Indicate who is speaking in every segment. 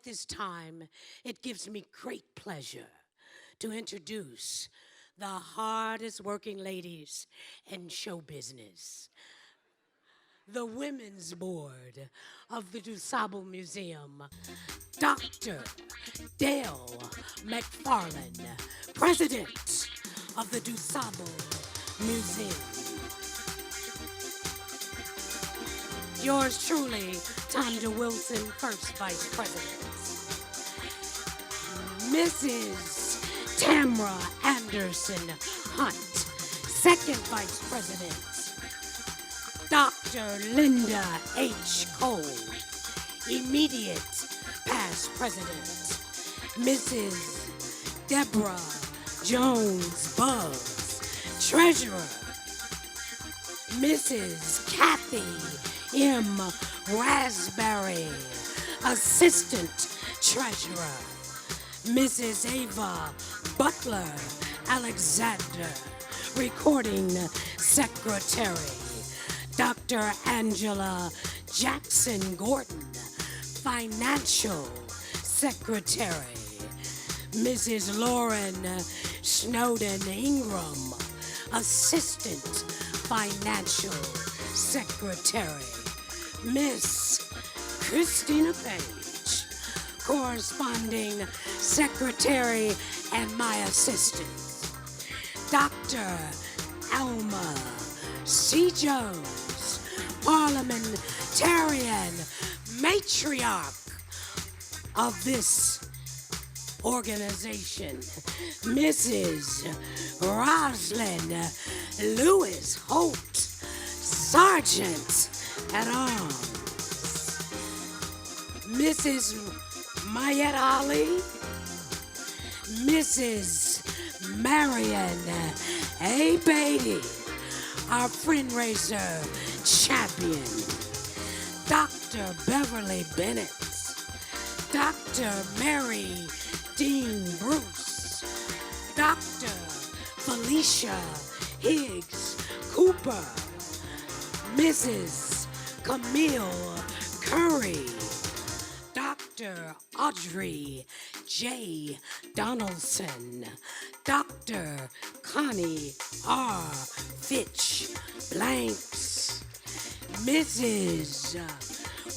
Speaker 1: this time, it gives me great pleasure to introduce the hardest working ladies in show business, the Women's Board of the DuSable Museum, Dr. Dale McFarland, President of the DuSable Museum. Yours truly, Tanda Wilson, First Vice President. Mrs. Tamra Anderson Hunt, Second Vice President. Dr. Linda H. Cole, Immediate Past President. Mrs. Deborah Jones Buggs, Treasurer. Mrs. Kathy M. Raspberry, Assistant Treasurer. Mrs. Ava Butler Alexander, Recording Secretary. Dr. Angela Jackson Gordon, Financial Secretary. Mrs. Lauren Snowden Ingram, Assistant Financial Secretary. Miss Christina Page, Corresponding Secretary and my assistant. Dr. Alma C. Jones, Parliamentarian Matriarch of this organization. Mrs. Roslyn Lewis Holt, Sergeant at Arms. Mrs. Mayette Ali, Mrs. Marion A. Beatty, our friend raiser champion. Dr. Beverly Bennett, Dr. Mary Dean Bruce, Dr. Felicia Higgs Cooper, Mrs. Camille Curry, Dr. Audrey J. Donaldson, Dr. Connie R. Fitch Blanks, Mrs.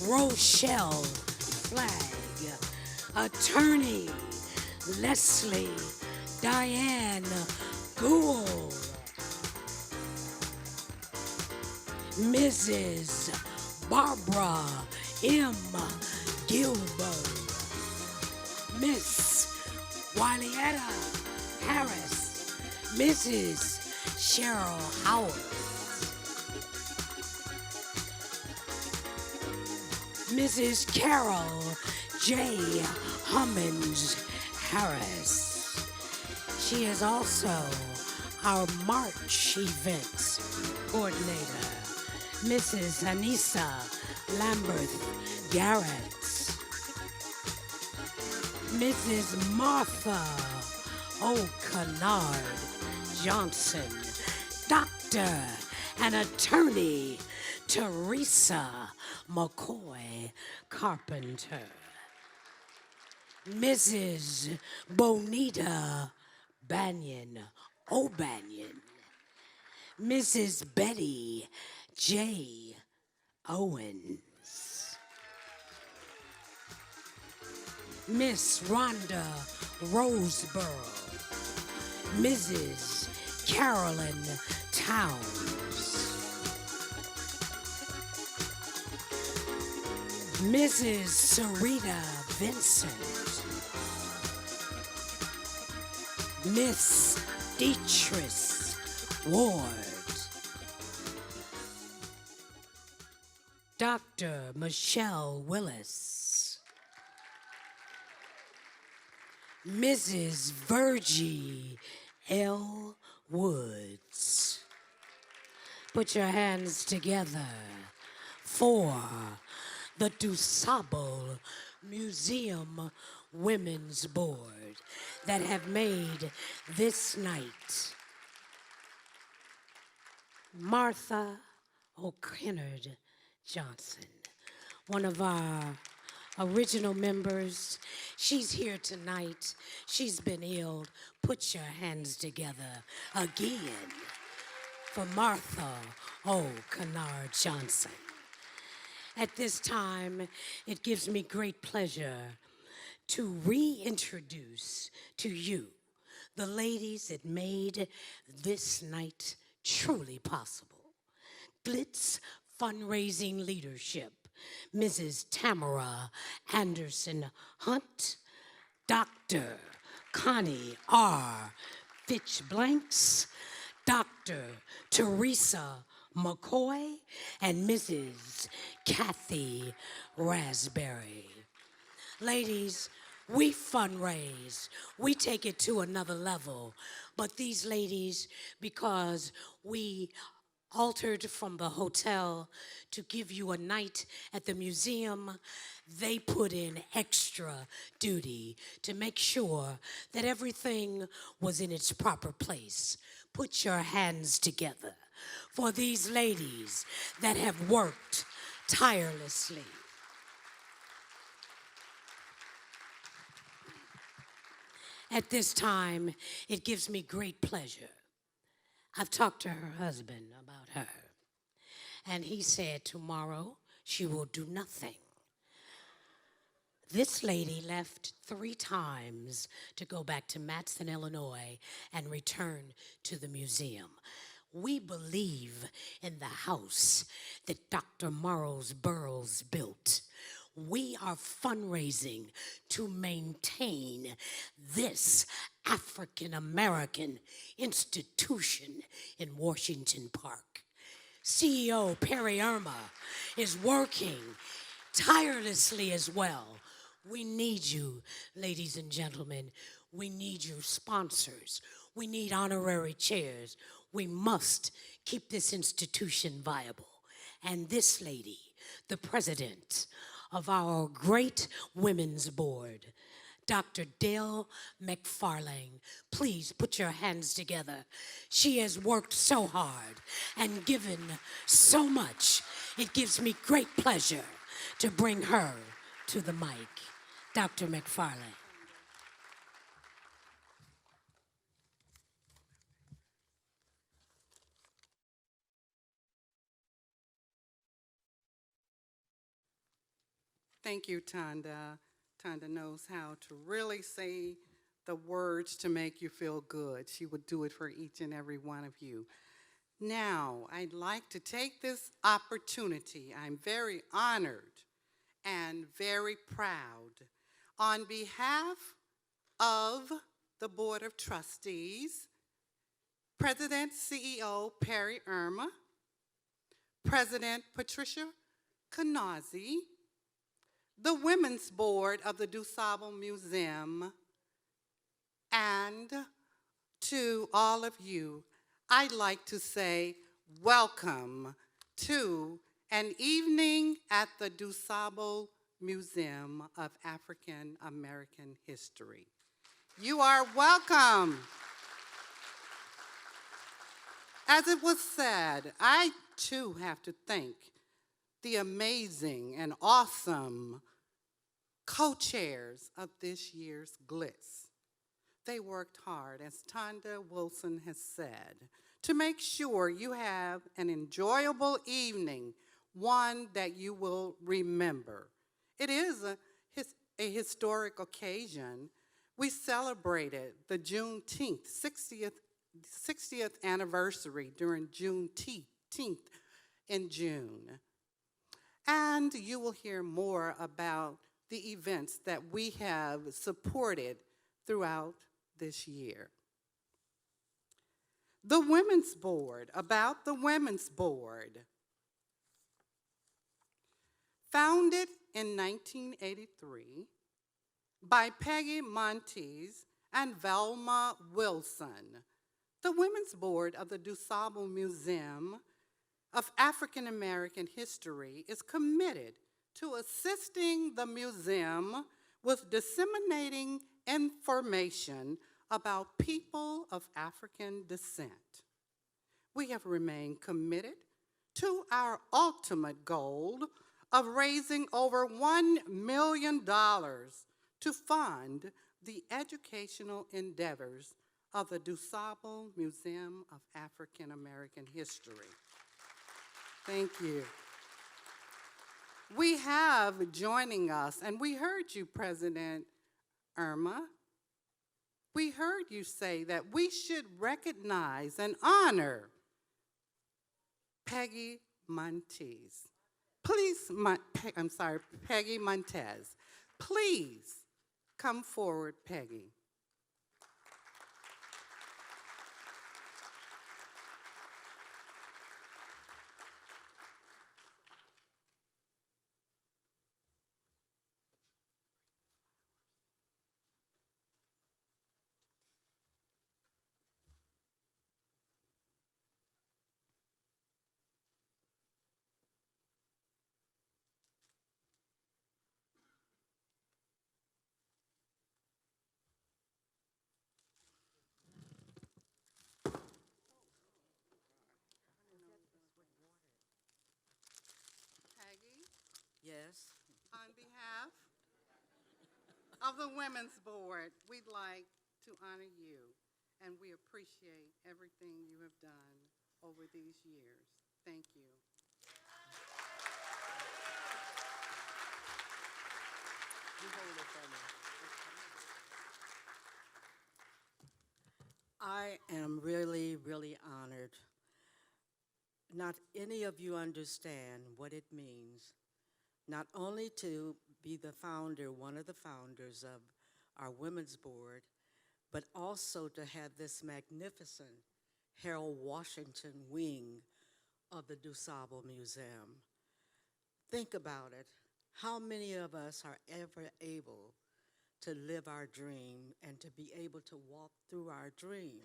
Speaker 1: Rochelle Flagg, Attorney Leslie Diane Gould, Mrs. Barbara M. Gilbert, Miss Wylietta Harris, Mrs. Cheryl Howard, Mrs. Carol J. Hummins Harris. She is also our March events coordinator, Mrs. Anissa Lambert Garrett, Mrs. Martha O'Connard Johnson, Dr. and Attorney Teresa McCoy Carpenter, Mrs. Bonita Banyan O'Banion, Mrs. Betty J. Owens, Miss Rhonda Roseboro, Mrs. Carolyn Towns, Mrs. Sarita Vincent, Miss Beatrice Ward, Dr. Michelle Willis, Mrs. Virgie L. Woods. Put your hands together for the DuSable Museum Women's Board that have made this night. Martha O'Connard Johnson, one of our Original members, she's here tonight. She's been ill. Put your hands together again for Martha O. Kennard Johnson. At this time, it gives me great pleasure to reintroduce to you the ladies that made this night truly possible. Glitz Fundraising Leadership, Mrs. Tamara Anderson Hunt, Dr. Connie R. Fitchblanks, Dr. Teresa McCoy, and Mrs. Kathy Raspberry. Ladies, we fundraise. We take it to another level. But these ladies, because we altered from the hotel to give you a night at the museum, they put in extra duty to make sure that everything was in its proper place. Put your hands together for these ladies that have worked tirelessly. At this time, it gives me great pleasure. I've talked to her husband about her, and he said tomorrow she will do nothing. This lady left 3 times to go back to Matson, Illinois, and return to the museum. We believe in the house that Dr. Morrows Burroughs built. We are fundraising to maintain this African American institution in Washington Park. CEO Perry Irma is working tirelessly as well. We need you, ladies and gentlemen. We need your sponsors. We need honorary chairs. We must keep this institution viable. And this lady, the president of our great women's board, Dr. Dale McFarlane. Please put your hands together. She has worked so hard and given so much. It gives me great pleasure to bring her to the mic. Dr. McFarlane.
Speaker 2: Thank you, Tonda. Tonda knows how to really say the words to make you feel good. She would do it for each and every one of you. Now, I'd like to take this opportunity. I'm very honored and very proud. On behalf of the Board of Trustees, President CEO Perry Irma, President Patricia Kanazi, the Women's Board of the DuSable Museum, and to all of you, I'd like to say welcome to an evening at the DuSable Museum of African American History. You are welcome. As it was said, I too have to thank the amazing and awesome co-chairs of this year's Glitz. They worked hard, as Tonda Wilson has said, to make sure you have an enjoyable evening, one that you will remember. It is a historic occasion. We celebrated the Juneteenth 60th anniversary during Juneteenth in June. And you will hear more about the events that we have supported throughout this year. The Women's Board, about the Women's Board. Founded in 1983 by Peggy Montes and Velma Wilson, the Women's Board of the DuSable Museum of African American History is committed to assisting the museum with disseminating information about people of African descent. We have remained committed to our ultimate goal of raising over $1 million to fund the educational endeavors of the DuSable Museum of African American History. Thank you. We have joining us, and we heard you, President Irma. We heard you say that we should recognize and honor Peggy Montez. Please, Peggy Montez. Please come forward, Peggy. Peggy,
Speaker 3: Yes.
Speaker 2: on behalf of the Women's Board, we'd like to honor you, and we appreciate everything you have done over these years. Thank you.
Speaker 3: You hold it for me. I am really, really honored. Not any of you understand what it means, not only to be the founder, one of the founders of our Women's Board, but also to have this magnificent Harold Washington wing of the DuSable Museum. Think about it. How many of us are ever able to live our dream and to be able to walk through our dream?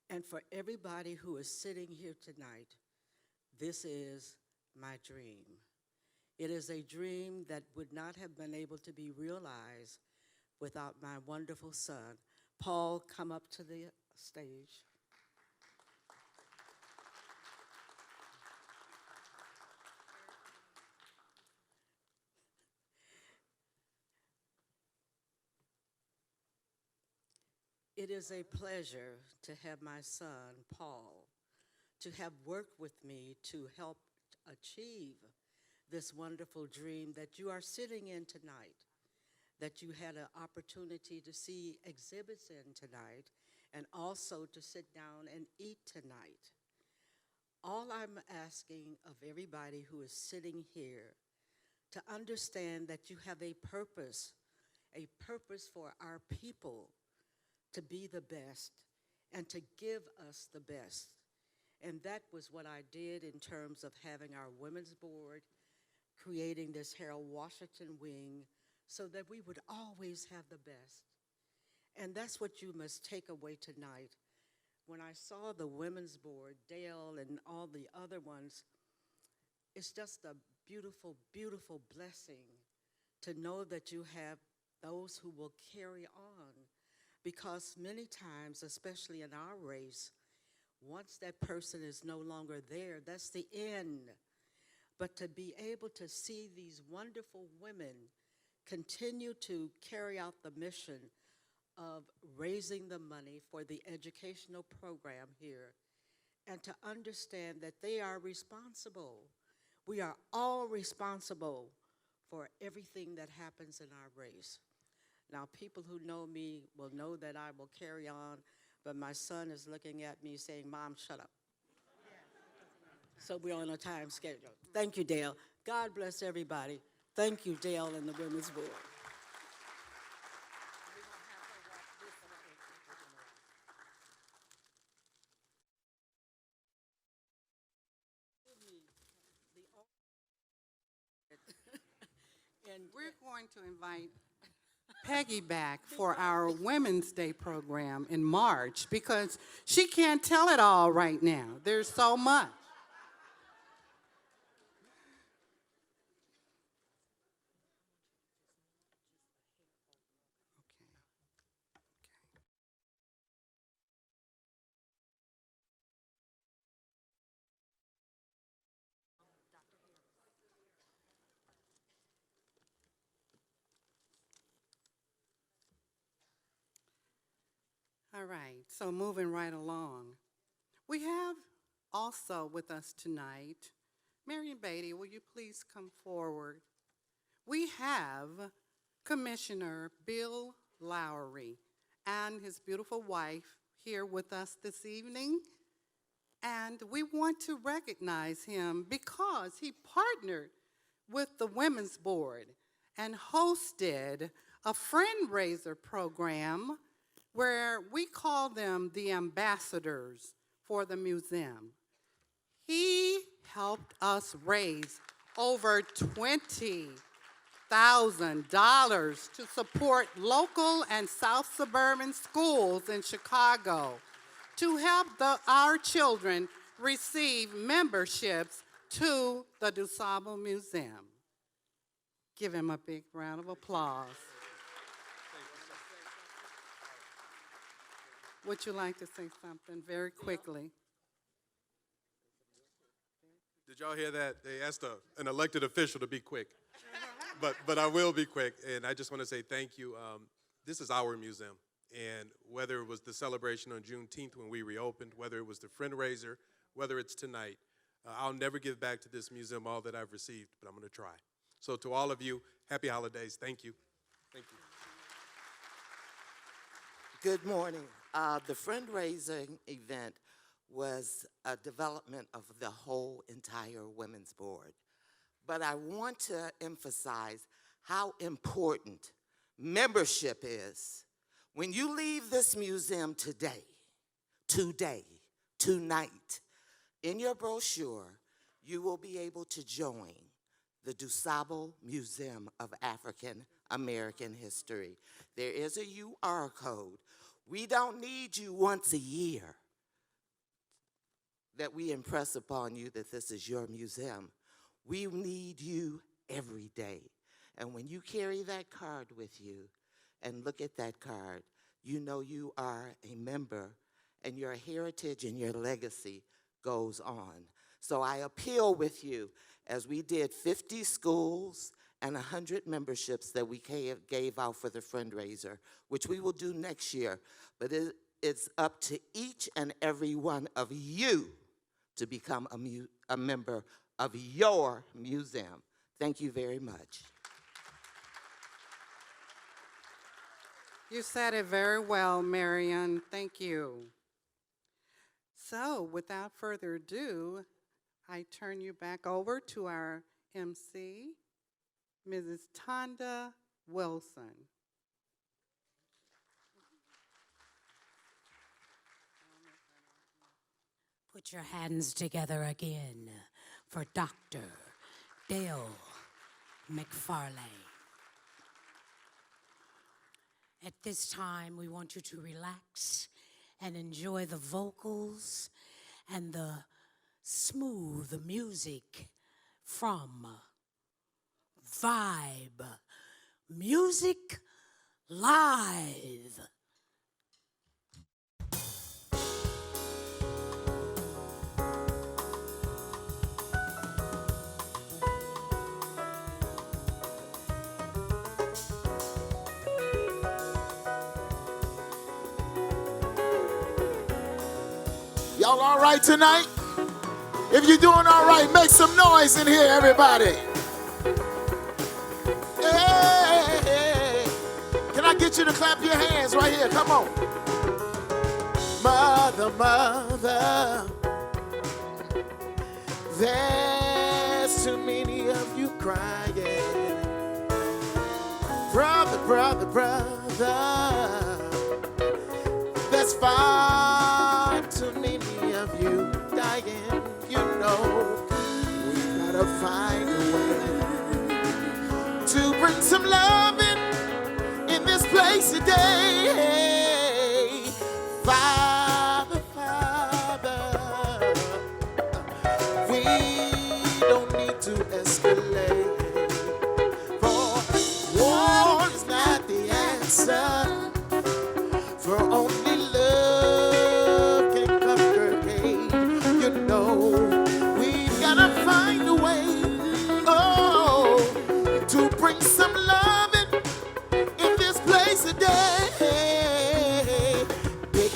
Speaker 3: And for everybody who is sitting here tonight, this is my dream. It is a dream that would not have been able to be realized without my wonderful son. Paul, come up to the stage. It is a pleasure to have my son, Paul, to have worked with me to help achieve this wonderful dream that you are sitting in tonight, that you had an opportunity to see exhibits in tonight, and also to sit down and eat tonight. All I'm asking of everybody who is sitting here to understand that you have a purpose for our people to be the best and to give us the best. And that was what I did in terms of having our Women's Board, creating this Harold Washington wing so that we would always have the best. And that's what you must take away tonight. When I saw the Women's Board, Dale and all the other ones, it's just a beautiful, beautiful blessing to know that you have those who will carry on. Because many times, especially in our race, once that person is no longer there, that's the end. But to be able to see these wonderful women continue to carry out the mission of raising the money for the educational program here, and to understand that they are responsible. We are all responsible for everything that happens in our race. Now, people who know me will know that I will carry on, but my son is looking at me saying, "Mom, shut up." So we're on a time schedule. Thank you, Dale. God bless everybody. Thank you, Dale and the Women's Board. And
Speaker 2: We're going to invite Peggy back for our Women's Day program in March because she can't tell it all right now. There's so much. All right, so moving right along. We have also with us tonight, Marion Beatty, will you please come forward? We have Commissioner Bill Lowry and his beautiful wife here with us this evening. And we want to recognize him because he partnered with the Women's Board and hosted a fundraiser program where we call them the ambassadors for the museum. He helped us raise over $20,000 to support local and South suburban schools in Chicago to help our children receive memberships to the DuSable Museum. Give him a big round of applause. Would you like to say something very quickly?
Speaker 4: Did y'all hear that? They asked an elected official to be quick. But I will be quick, and I just want to say thank you. This is our museum, and whether it was the celebration on Juneteenth when we reopened, whether it was the fundraiser, whether it's tonight, I'll never give back to this museum all that I've received, but I'm going to try. So to all of you, happy holidays. Thank you. Thank you.
Speaker 5: Good morning. The fundraising event was a development of the whole entire Women's Board. But I want to emphasize how important membership is. When you leave this museum today, tonight, in your brochure, you will be able to join the DuSable Museum of African American History. There is a UR code. We don't need you once a year that we impress upon you that this is your museum. We need you every day. And when you carry that card with you and look at that card, you know you are a member and your heritage and your legacy goes on. So I appeal with you, as we did 50 schools and 100 memberships that we gave out for the fundraiser, which we will do next year. But it's up to each and every one of you to become a member of your museum. Thank you very much.
Speaker 2: You said it very well, Marion. Thank you. So, without further ado, I turn you back over to our MC, Mrs. Tonda Wilson.
Speaker 1: Put your hands together again for Dr. Dale McFarlane. At this time, we want you to relax and enjoy the vocals and the smooth music from Vibe Music Live.
Speaker 6: Y'all all right tonight? If you're doing all right, make some noise in here, everybody. Hey, can I get you to clap your hands right here? Come on. Mother, mother, there's too many of you crying. Brother, brother, brother, there's far too many of you dying. You know, we gotta find a way to bring some love in this place today. Father, Father, we don't need to escalate, for war is not the answer, for only love can conquer hate. You know, we've gotta find a way, oh, to bring some love in this place today. Big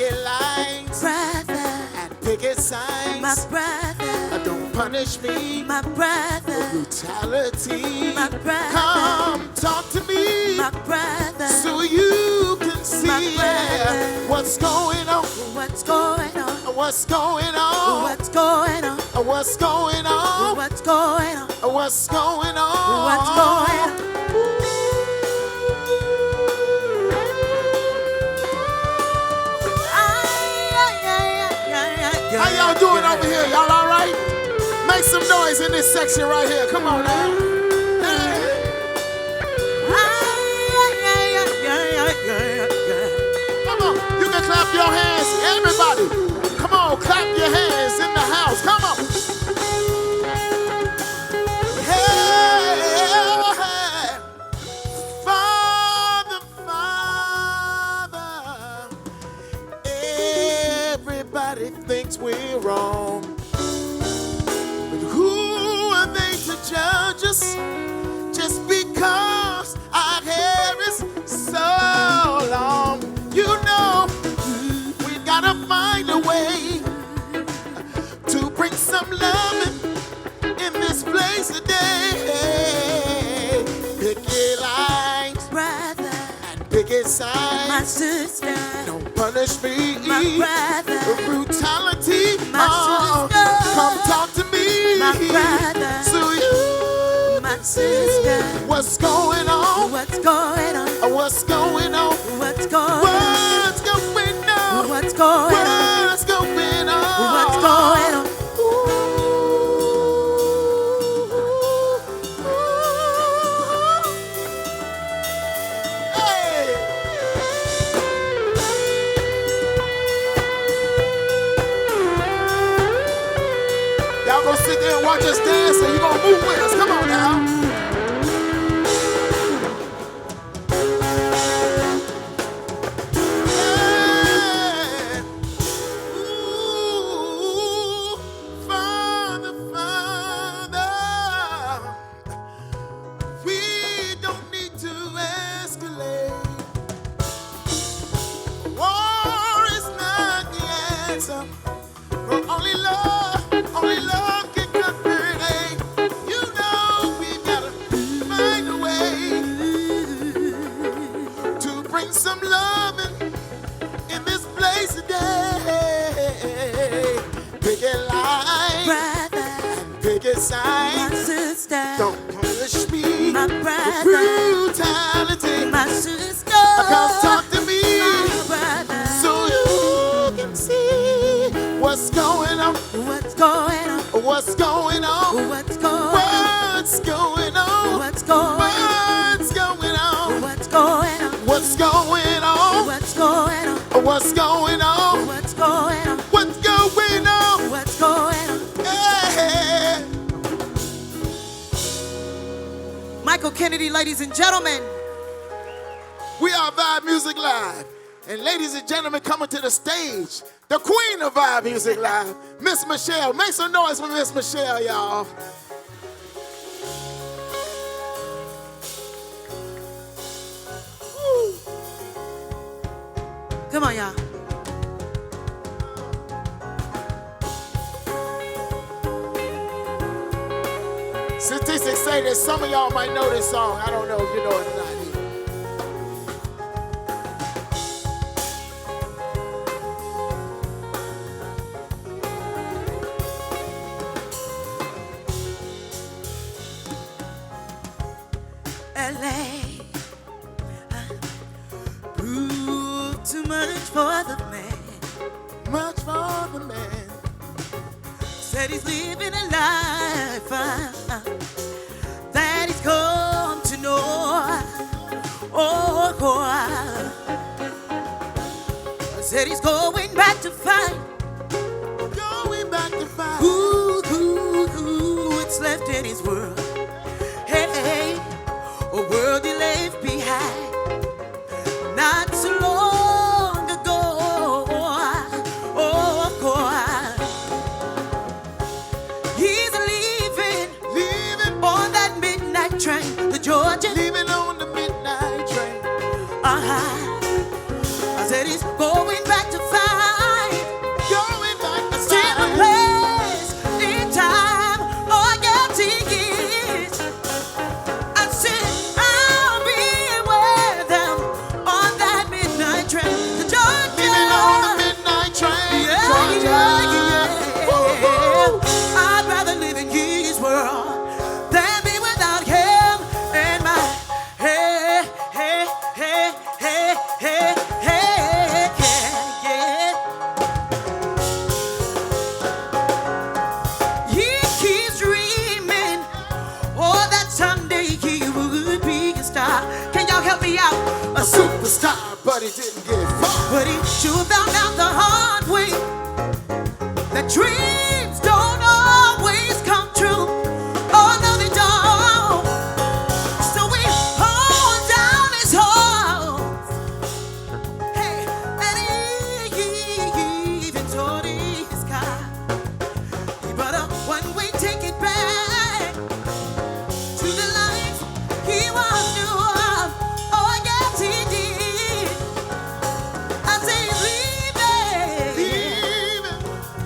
Speaker 6: punish me.
Speaker 3: my brother,
Speaker 6: Brutality.
Speaker 3: my brother,
Speaker 6: Come talk to me
Speaker 3: my brother,
Speaker 6: so you can see
Speaker 3: brother.
Speaker 6: what's going on.
Speaker 3: what's going on,
Speaker 6: What's going on?
Speaker 3: what's going on,
Speaker 6: What's going on?
Speaker 3: what's going on,
Speaker 6: What's going on?
Speaker 3: what's going on.
Speaker 6: How y'all doing over here? Y'all all right? Make some noise in this section right here. Come on now. Hey. Come on. You can clap your hands. Everybody. Come on. Clap your hands in the house. Come on. Hey. Father, Father. Everybody thinks we're wrong. But who are they to judge us? Just because our hair is so long. You know, we gotta find a way to bring some love in this place today. Picket lines
Speaker 3: Brother,
Speaker 6: and picket
Speaker 3: my
Speaker 6: signs.
Speaker 3: sister,
Speaker 6: Don't punish me.
Speaker 3: my brother,
Speaker 6: Brutality.
Speaker 3: My sister.
Speaker 6: Come talk to me.
Speaker 3: my brother,
Speaker 6: So you
Speaker 3: my sister.
Speaker 6: what's going on?
Speaker 3: What's going on?
Speaker 6: What's going on?
Speaker 3: What's going on?
Speaker 6: What's going on?
Speaker 3: What's going on?
Speaker 6: What's going on?
Speaker 3: What's going on?
Speaker 6: Hey. Y'all gonna sit there and watch us dance, or you gonna move with us? Come on now. Yeah. Ooh, Father, Father, we don't need to escalate. War is not the answer. For only love can conquer hate. You know we've gotta find a way to bring some love in this place today. Picket line,
Speaker 3: Brother,
Speaker 6: picket
Speaker 3: my
Speaker 6: sign.
Speaker 3: sister,
Speaker 6: Don't punish me
Speaker 3: my
Speaker 6: for
Speaker 3: brother,
Speaker 6: brutality.
Speaker 3: my sister,
Speaker 6: Come talk to me
Speaker 3: my brother.
Speaker 6: so you can see what's going on.
Speaker 3: What's going on?
Speaker 6: What's going on?
Speaker 3: What's going on?
Speaker 6: What's going on?
Speaker 3: What's going on?
Speaker 6: What's going on?
Speaker 3: What's going on?
Speaker 6: What's going on?
Speaker 3: What's going on?
Speaker 6: What's going on?
Speaker 3: What's going on?
Speaker 6: What's going on?
Speaker 3: What's going on?
Speaker 6: Hey.
Speaker 3: Michael Kennedy, ladies and gentlemen.
Speaker 6: We are Vibe Music Live. And ladies and gentlemen, coming to the stage, the queen of Vibe Music Live, Miss Michelle. Make some noise for Miss Michelle, y'all. Woo.
Speaker 3: Come on, y'all.
Speaker 6: Statistics say that some of y'all might know this song. I don't know if you know it or not.
Speaker 3: LA proved too much for the man.
Speaker 6: Much for the man.
Speaker 3: Said he's living a life that he's come to know. Said he's going back to fight.
Speaker 6: Going back to fight.
Speaker 3: What's left in his world? Hey, a world he left behind not so long ago. He's leaving on that midnight train to Georgia.
Speaker 6: Leaving on the midnight train.
Speaker 3: I said he's going back to fight.
Speaker 6: Going back to
Speaker 3: Still a
Speaker 6: fight.
Speaker 3: place in time
Speaker 6: a superstar, but he didn't get far.
Speaker 7: But he sure found out the hard way that dreams don't always come true. Oh, no, they don't. So we hold down his hopes. Hey, and he even told his God, but when we take it back to the life he was new of, oh, yes, he did. I say, leaving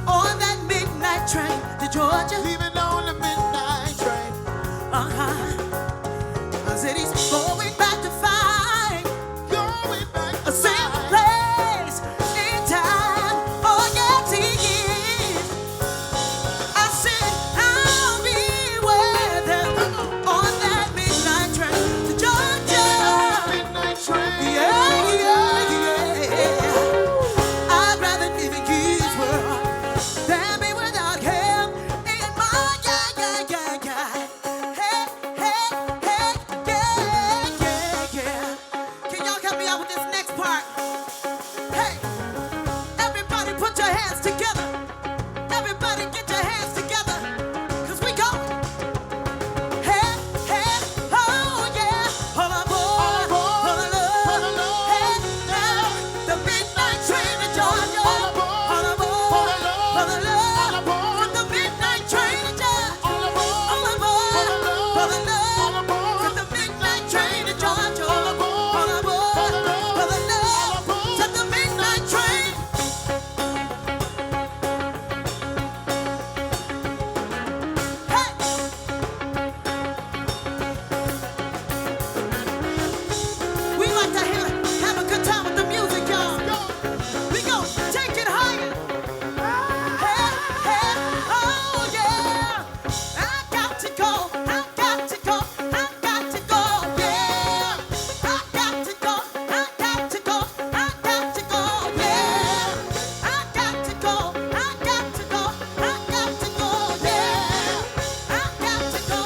Speaker 7: on that midnight train to Georgia.
Speaker 6: Leaving on the midnight train.
Speaker 7: I said he's going back to find
Speaker 6: Going back
Speaker 7: a
Speaker 6: to
Speaker 7: same
Speaker 6: find.
Speaker 7: place in time. Oh, yes, he is. I said I'll be with him on that midnight train to Georgia.
Speaker 6: Midnight train.
Speaker 7: Yeah, yeah, yeah. I'd rather live in his world than be without him in my Hey, hey, hey, yeah. Can y'all help me out with this next part? Hey, everybody put your hands together. Everybody get your hands together. 'Cause we going. Hey, hey, oh yeah. All aboard, for the love. Hey, now, the midnight train to Georgia. All aboard, for the love. With the midnight train to Georgia. All aboard, for the love. With the midnight train to Georgia. All aboard, for the love. To the midnight train. Hey. We like to have a good time with the music, y'all. We go take it higher. Hey, hey, oh yeah. I got to go, I got to go, I got to go, yeah. I got to go, I got to go, I got to go, yeah. I got to go, I got to go, I got to go, yeah. I got to go,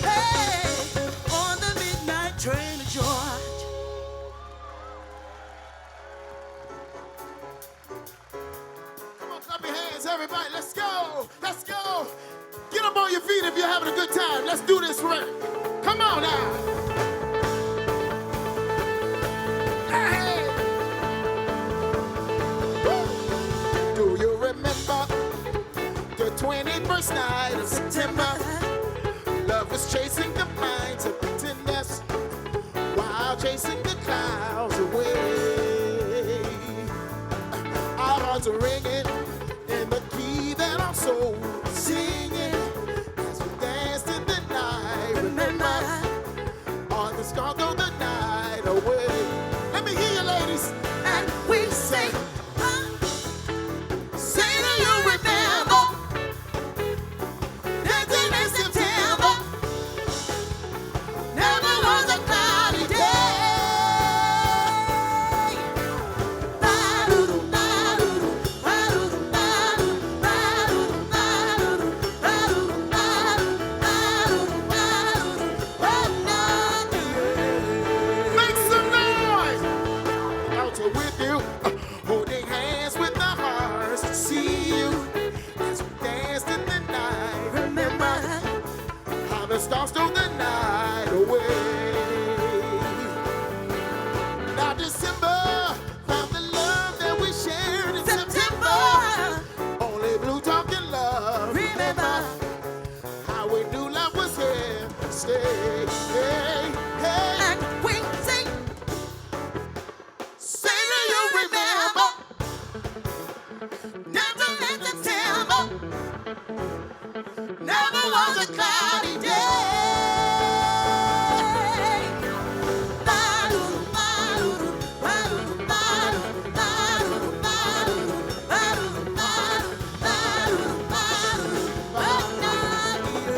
Speaker 7: hey, on the midnight train to Georgia.
Speaker 6: Come on, clap your hands, everybody. Let's go. Let's go. Get up on your feet if you're having a good time. Let's do this right. Come on now. Hey. Woo. Do you remember the 21st night of September? Love was chasing the minds of pretenders while chasing the clouds away. Our hearts are ringing in the key that our soul is singing as we danced in the night. Remember, on the scar throw the night away. Let me hear you, ladies.
Speaker 7: And we say, say do you remember? Dancing in September. Never was a cloudy day. Ba-do-do, ba-do-do, ba-do-do, ba-do-do, ba-do-do, ba-do-do, ba-do-do, ba-do-do, ba-do-do, ba-do-do.
Speaker 6: Make some noise. Out here with you, holding hands with our hearts to see you as we danced in the night. Remember how the stars stole the night away. Now December found the love that we shared in September. Only blue talking love.
Speaker 7: Remember
Speaker 6: how we knew love was here to stay. Hey, hey.
Speaker 7: and we say, say do you remember? Dancing in September. Never was a cloudy day. Ba-do-do, ba-do-do, ba-do-do, ba-do-do, ba-do-do, ba-do-do, ba-do-do, ba-do-do, ba-do-do, ba-do-do.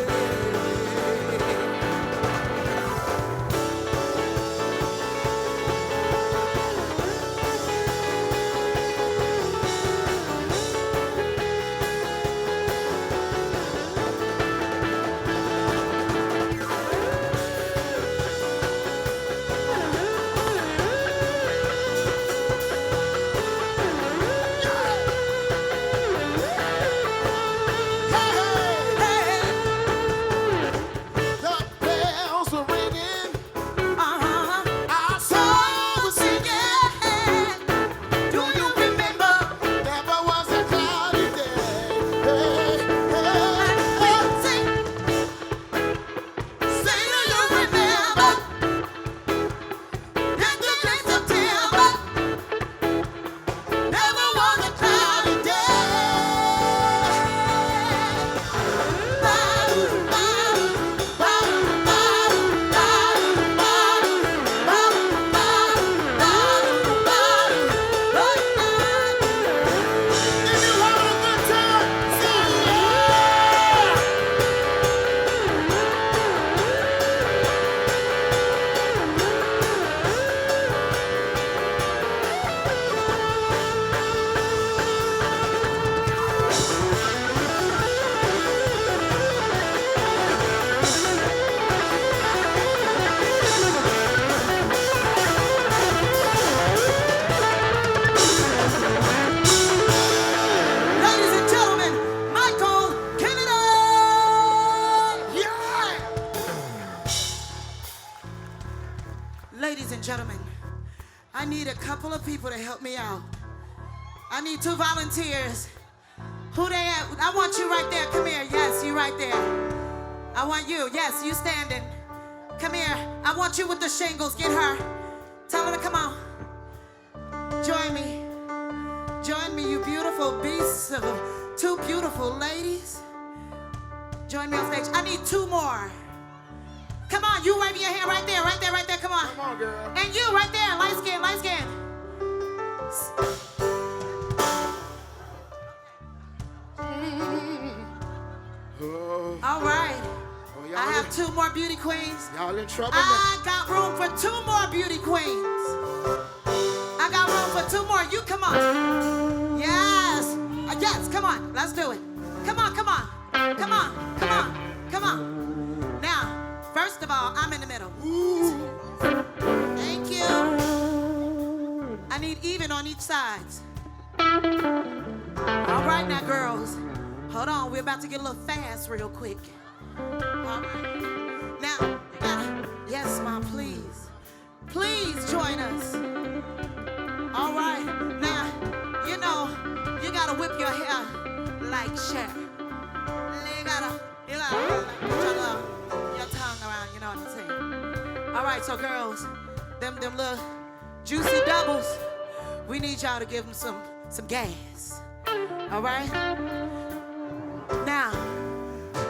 Speaker 7: to help me out. I need 2 volunteers. Who they at? I want you right there. Come here. Yes, you right there. I want you. Yes, you standing. Come here. I want you with the shingles. Get her. Tell her to come on. Join me. Join me, you beautiful beasts of 2 beautiful ladies. Join me on stage. I need 2 more. Come on, you wave your hand right there, right there, right there. Come on.
Speaker 6: Come on, girl.
Speaker 7: And you right there, light skin, light skin. All right.
Speaker 6: Oh, y'all
Speaker 7: I have
Speaker 6: in-
Speaker 7: 2 more beauty queens.
Speaker 6: Y'all in trouble?
Speaker 7: I got room for 2 more beauty queens. I got room for 2 more. You come on. Yes. Yes, come on. Let's do it. Come on, come on. Come on, come on, come on. Now, first of all, I'm in the middle. Thank you. I need even on each side. All right now, girls. Hold on, we're about to get a little fast real quick. All right. Now, you gotta, yes, Mom, please. Please join us. All right. Now, you know, you gotta whip your hair like Cher. You gotta put your tongue around, you know what I'm saying? All right, so girls, them little juicy doubles, we need y'all to give them some gas. All right? Now,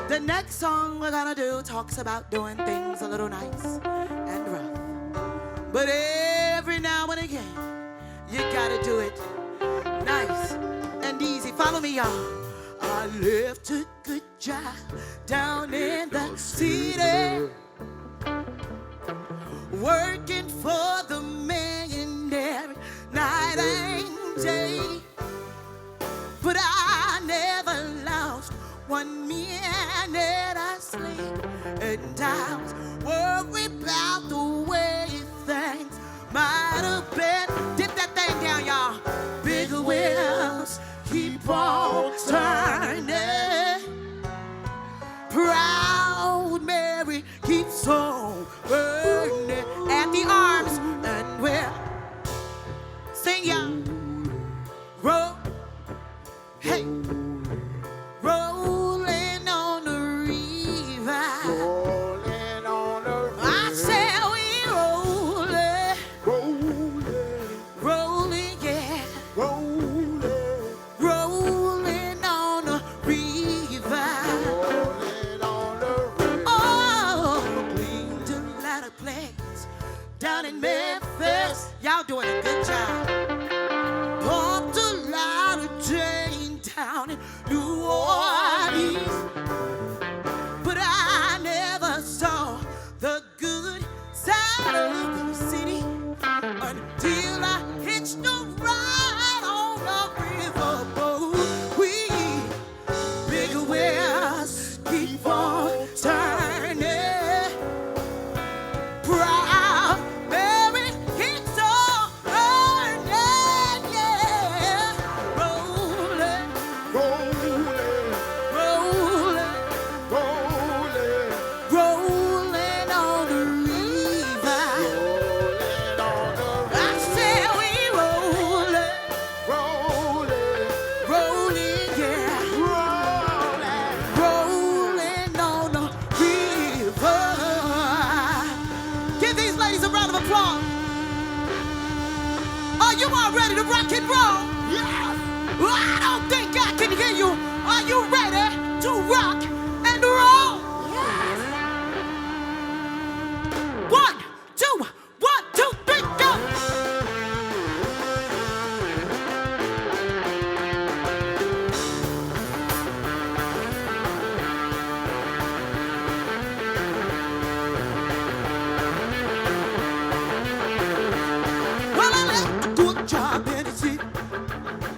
Speaker 7: the next song we're gonna do talks about doing things a little nice and rough. But every now and again, you gotta do it nice and easy. Follow me, y'all. I left a good job down in the city, working for the millionaire night and day. But I never lost 1 minute of sleep, and I was worried about the way things might have been. Dip that thing down, y'all. Bigger wheels keep on turning. Proud Mary keeps on burning at the arms, and we're sing, y'all. Roll, hey, rolling on the river.
Speaker 6: Rolling on the
Speaker 7: I said we rolling, rolling, yeah.
Speaker 6: rolling,
Speaker 7: Rolling on the river.
Speaker 6: rolling on the river.
Speaker 7: Oh, cleaned a lot of planes down in Memphis. Y'all doing a good job. Pumped a lot of train down in New Orleans. But I never saw the good side of the city until I hitched a ride on the riverboat. We bigger wheels keep on turning. Proud Mary keeps on burning, yeah. Rolling,
Speaker 6: Rolling,
Speaker 7: rolling,
Speaker 6: rolling,
Speaker 7: rolling on the river.
Speaker 6: rolling on the
Speaker 7: I said we rolling,
Speaker 6: rolling,
Speaker 7: rolling, yeah.
Speaker 6: rolling.
Speaker 7: Rolling on the river. Give these ladies a round of applause. Are you all ready to rock and roll?
Speaker 6: Yes!
Speaker 7: Well, I don't think I can hear you. Are you ready to rock and roll? Yes. 1, 2, 1, 2, 3, go. Well, I left a good job in the city,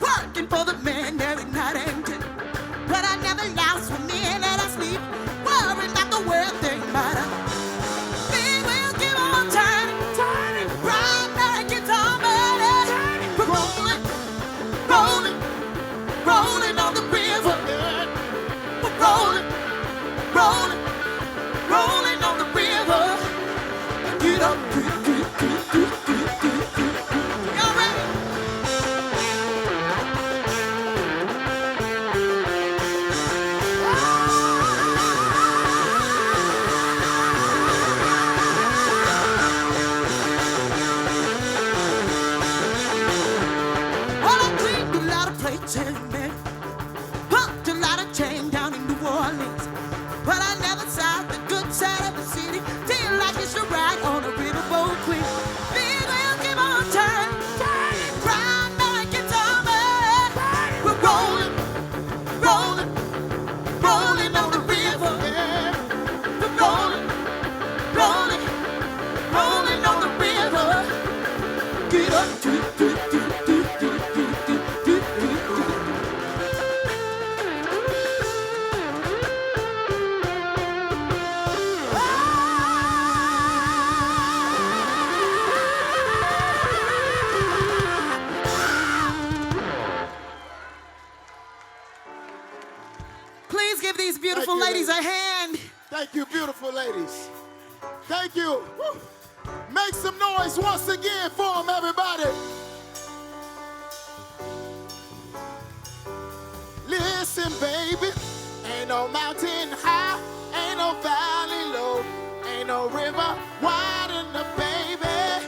Speaker 7: working for the man every night and day. But I never lost 1 minute of sleep. Well, plates in me. Pumped a lot of chain down in New Orleans. But I never saw the good side of the city till I used to ride on a riverboat queen. Big wheel keep on turning, grind like it's on me. We're rolling, rolling, rolling on the river. We're rolling, rolling, rolling on the river. Get up, do, do, do, do, do, do, do, do, do, do. Please give these beautiful
Speaker 6: Thank you,
Speaker 7: ladies a hand.
Speaker 6: Thank you, beautiful ladies. Thank you. Woo. Make some noise once again for them, everybody. Listen, baby, ain't no mountain high, ain't no valley low, ain't no river wide enough, baby.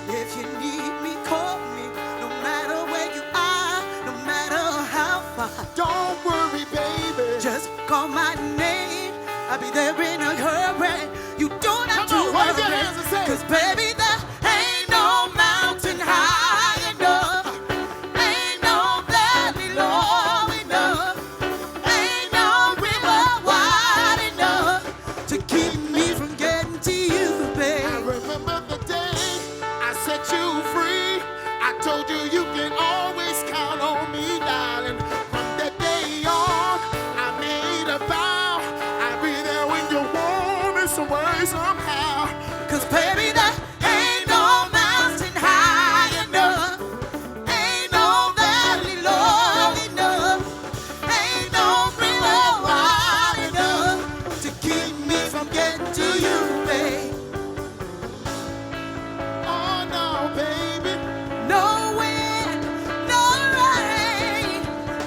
Speaker 7: If you need me, call me. No matter where you are, no matter how far.
Speaker 6: Don't worry, baby.
Speaker 7: Just call my name. I'll be there in a hurry. You don't have
Speaker 6: Come
Speaker 7: to
Speaker 6: on, wave your
Speaker 7: worry.
Speaker 6: hands and say it.
Speaker 7: 'Cause baby, there ain't no mountain high enough. Ain't no valley low enough. Ain't no river wide enough to keep me from getting to you,
Speaker 6: I
Speaker 7: babe.
Speaker 6: remember the day I set you free. I told you you can always count on me, darling. From that day on, I made a vow. I'll be there when you want me some way, somehow.
Speaker 7: 'Cause baby, there ain't no mountain high enough. Ain't no valley low enough. Ain't no river wide enough to keep me from getting to you, babe.
Speaker 6: Oh no, baby.
Speaker 7: No wind, no rain,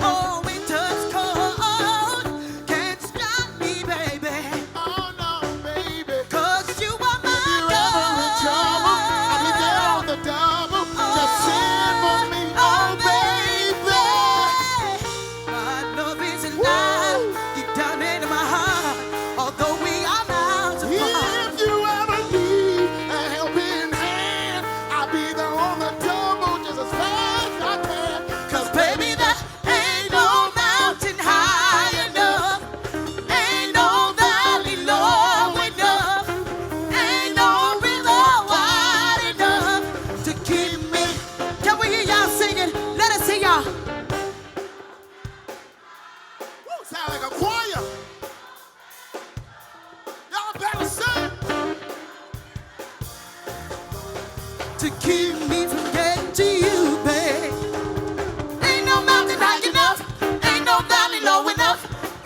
Speaker 7: oh winter's cold can't stop me, baby.
Speaker 6: Oh no, baby.
Speaker 7: 'Cause you are my
Speaker 6: If you're ever in trouble, I'll be there on the double. Just send for me, oh baby.
Speaker 7: My love is alive, deep down into my heart. Although we are miles apart.
Speaker 6: If you ever need a helping hand, I'll be there on the double just as fast as I can.
Speaker 7: 'Cause baby, there ain't no mountain high enough. Ain't no valley low enough. Ain't no river wide enough to keep me. Can we hear y'all singing? Let us hear y'all.
Speaker 6: Woo, sound like a choir. Y'all better sing.
Speaker 7: To keep me from getting to you, babe. Ain't no mountain high enough. Ain't no valley low enough.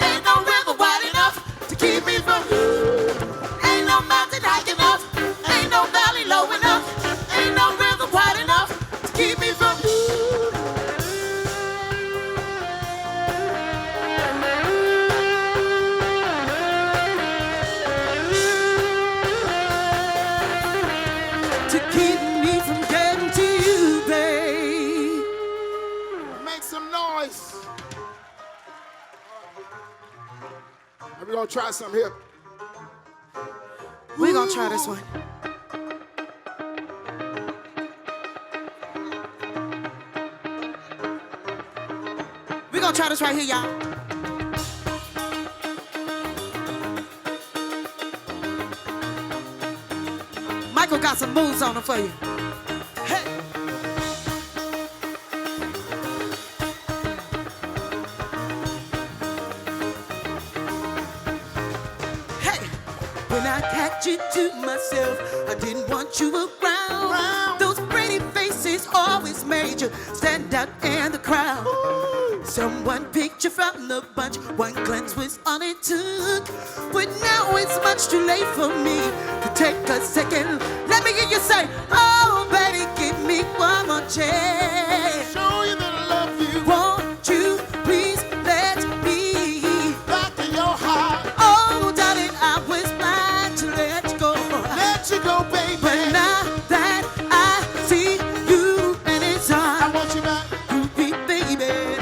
Speaker 7: Ain't no river wide enough to keep me from you. Ain't no mountain high enough. Ain't no valley low enough. Ain't no river wide enough to keep me from you. To keep me from getting to you, babe.
Speaker 6: Make some noise. We're gonna try some here.
Speaker 7: We're gonna try this one. We're gonna try this right here, y'all. Michael got some moves on him for you. Hey. Hey. When I catch you to myself, I didn't want you around. Those pretty faces always made you stand out in the crowd. Someone picked you from the bunch, one glance was all it took. But now it's much too late for me to take a second. Let me hear you say, oh baby, give me one more chance.
Speaker 6: Show you that I love you.
Speaker 7: Won't you please let me
Speaker 6: Back in your heart.
Speaker 7: Oh, darling, I was blind to let you go.
Speaker 6: Let you go, baby.
Speaker 7: But now that I see you and it's
Speaker 6: I
Speaker 7: on,
Speaker 6: want you back.
Speaker 7: you be baby.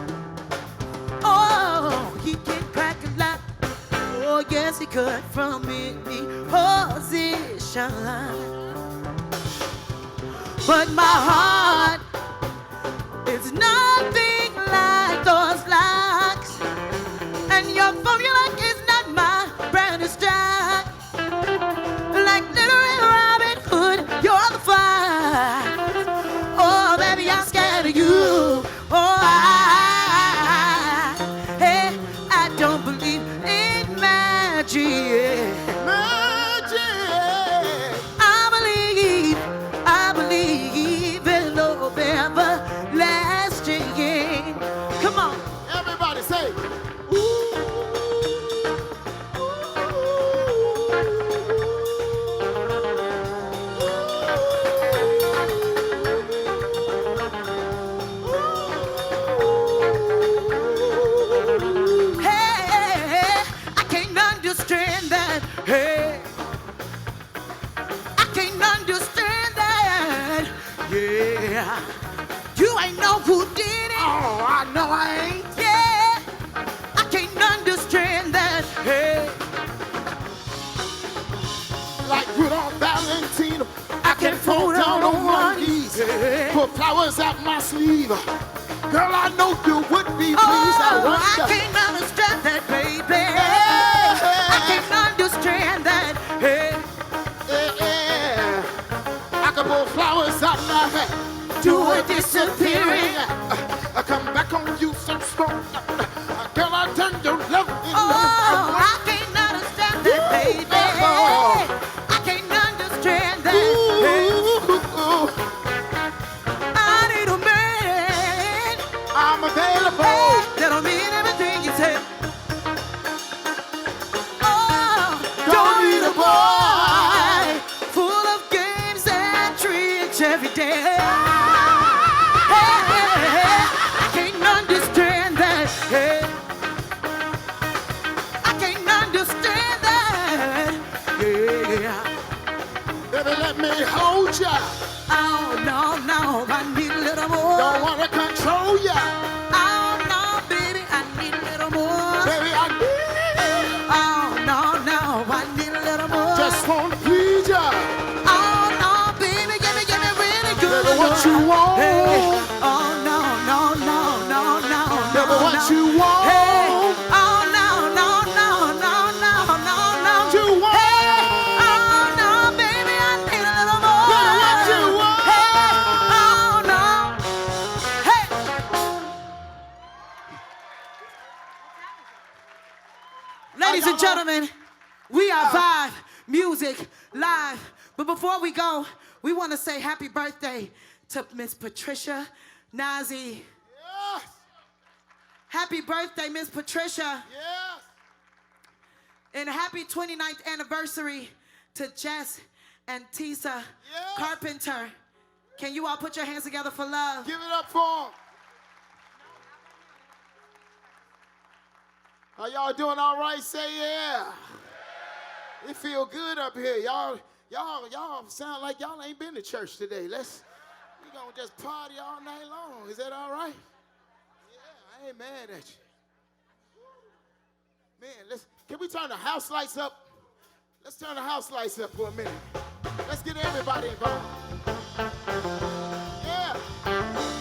Speaker 7: best he could from any position. But my heart is nothing like those locks, and your formula is not my brand of stock. Like little Robin Hood, you're the fire. Oh, baby, I'm scared of you. Oh, I don't believe in magic. I believe in love everlasting. Come on.
Speaker 6: Everybody say,
Speaker 7: Hey, I can't understand that. Hey, I can't understand that. Yeah, you ain't know who did it.
Speaker 6: oh, I know I ain't.
Speaker 7: Yeah, I can't understand that. Hey,
Speaker 6: Like good on Valentino, I can fall down on my knees, put flowers up my sleeve. Girl, I know you would be pleased. I
Speaker 7: oh, I
Speaker 6: wonder.
Speaker 7: can't understand that, baby.
Speaker 6: Yeah.
Speaker 7: I can't understand that. Hey,
Speaker 6: I can pull flowers out my head.
Speaker 7: do it disappearing.
Speaker 6: I come back on you so strong. Girl, I turn your love in
Speaker 7: Oh, I can't understand that, baby. I can't understand that.
Speaker 6: Ooh,
Speaker 7: I need a man.
Speaker 6: I'm available.
Speaker 7: Hey, that'll mean everything you say. Oh, don't need a boy full of games and tricks every day. Hey, I can't understand that. Hey, I can't understand that. Yeah.
Speaker 6: Baby, let me hold ya.
Speaker 7: Oh, no, no, I need a little more.
Speaker 6: Don't wanna control ya.
Speaker 7: Oh, no, baby, I need a little more.
Speaker 6: Baby, I
Speaker 7: Oh, no, no, I need a little more.
Speaker 6: just wanna please ya.
Speaker 7: Oh, no, baby, give me really good.
Speaker 6: Baby, what you want?
Speaker 7: Hey. Oh, no, no, no, no, no,
Speaker 6: Baby,
Speaker 7: no,
Speaker 6: what
Speaker 7: no.
Speaker 6: you want?
Speaker 7: Hey. Oh, no, no, no, no, no, no, no.
Speaker 6: You want?
Speaker 7: Hey. Oh, no, baby, I need a little more.
Speaker 6: Baby, what you want?
Speaker 7: Hey. Oh, no. Hey. Ladies and gentlemen, we are Vibe Music Live. But before we go, we want to say happy birthday to Miss Patricia Nazi.
Speaker 6: Yes,
Speaker 7: Happy birthday, Miss Patricia.
Speaker 6: yes.
Speaker 7: And happy 29th anniversary to Jess and Tisa Carpenter. Can you all put your hands together for love?
Speaker 6: Give it up for 'em. Are y'all doing all right? Say yeah. It feel good up here. Y'all sound like y'all ain't been to church today. We gonna just party all night long. Is that all right? Yeah, I ain't mad at you. Man, can we turn the house lights up? Let's turn the house lights up for a minute. Let's get everybody involved. Yeah.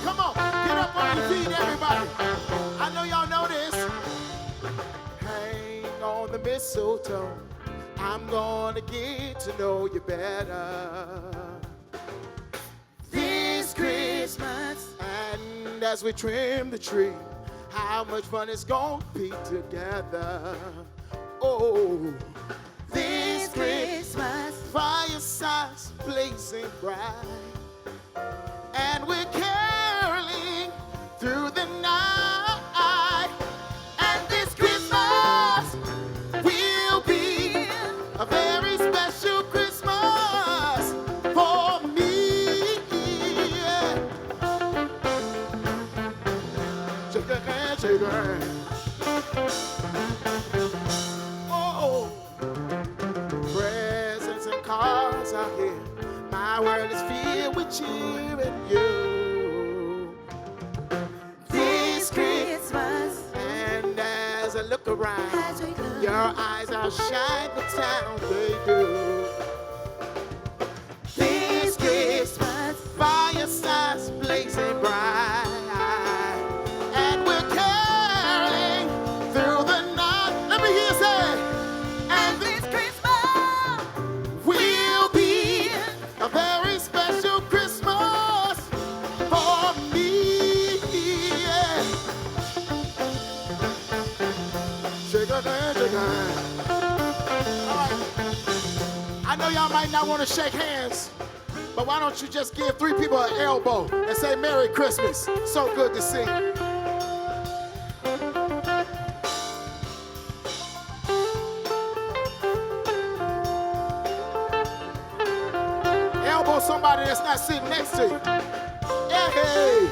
Speaker 6: Come on, get up on your feet, everybody. I know y'all know this. Hang on the mistletoe. I'm gonna get to know you better this Christmas. And as we trim the tree, how much fun it's gonna be together. Oh, this Christmas, firesides blazing bright, and we're caroling through the night. And this Christmas will be a very special Christmas for me. Shake your hand, shake your hand. Oh, presents and cars out here. My world is filled with cheer and you. This Christmas, and as I look around, Your eyes outshine the town, they do. This Christmas, firesides blazing bright, and we're caroling through the night. Let me hear you say, and this Christmas will be a very special Christmas for me. Yeah. Shake a hand, shake a hand. All right. I know y'all might not want to shake hands, but why don't you just give 3 people an elbow and say Merry Christmas? So good to see. Elbow somebody that's not sitting next to you. Hey,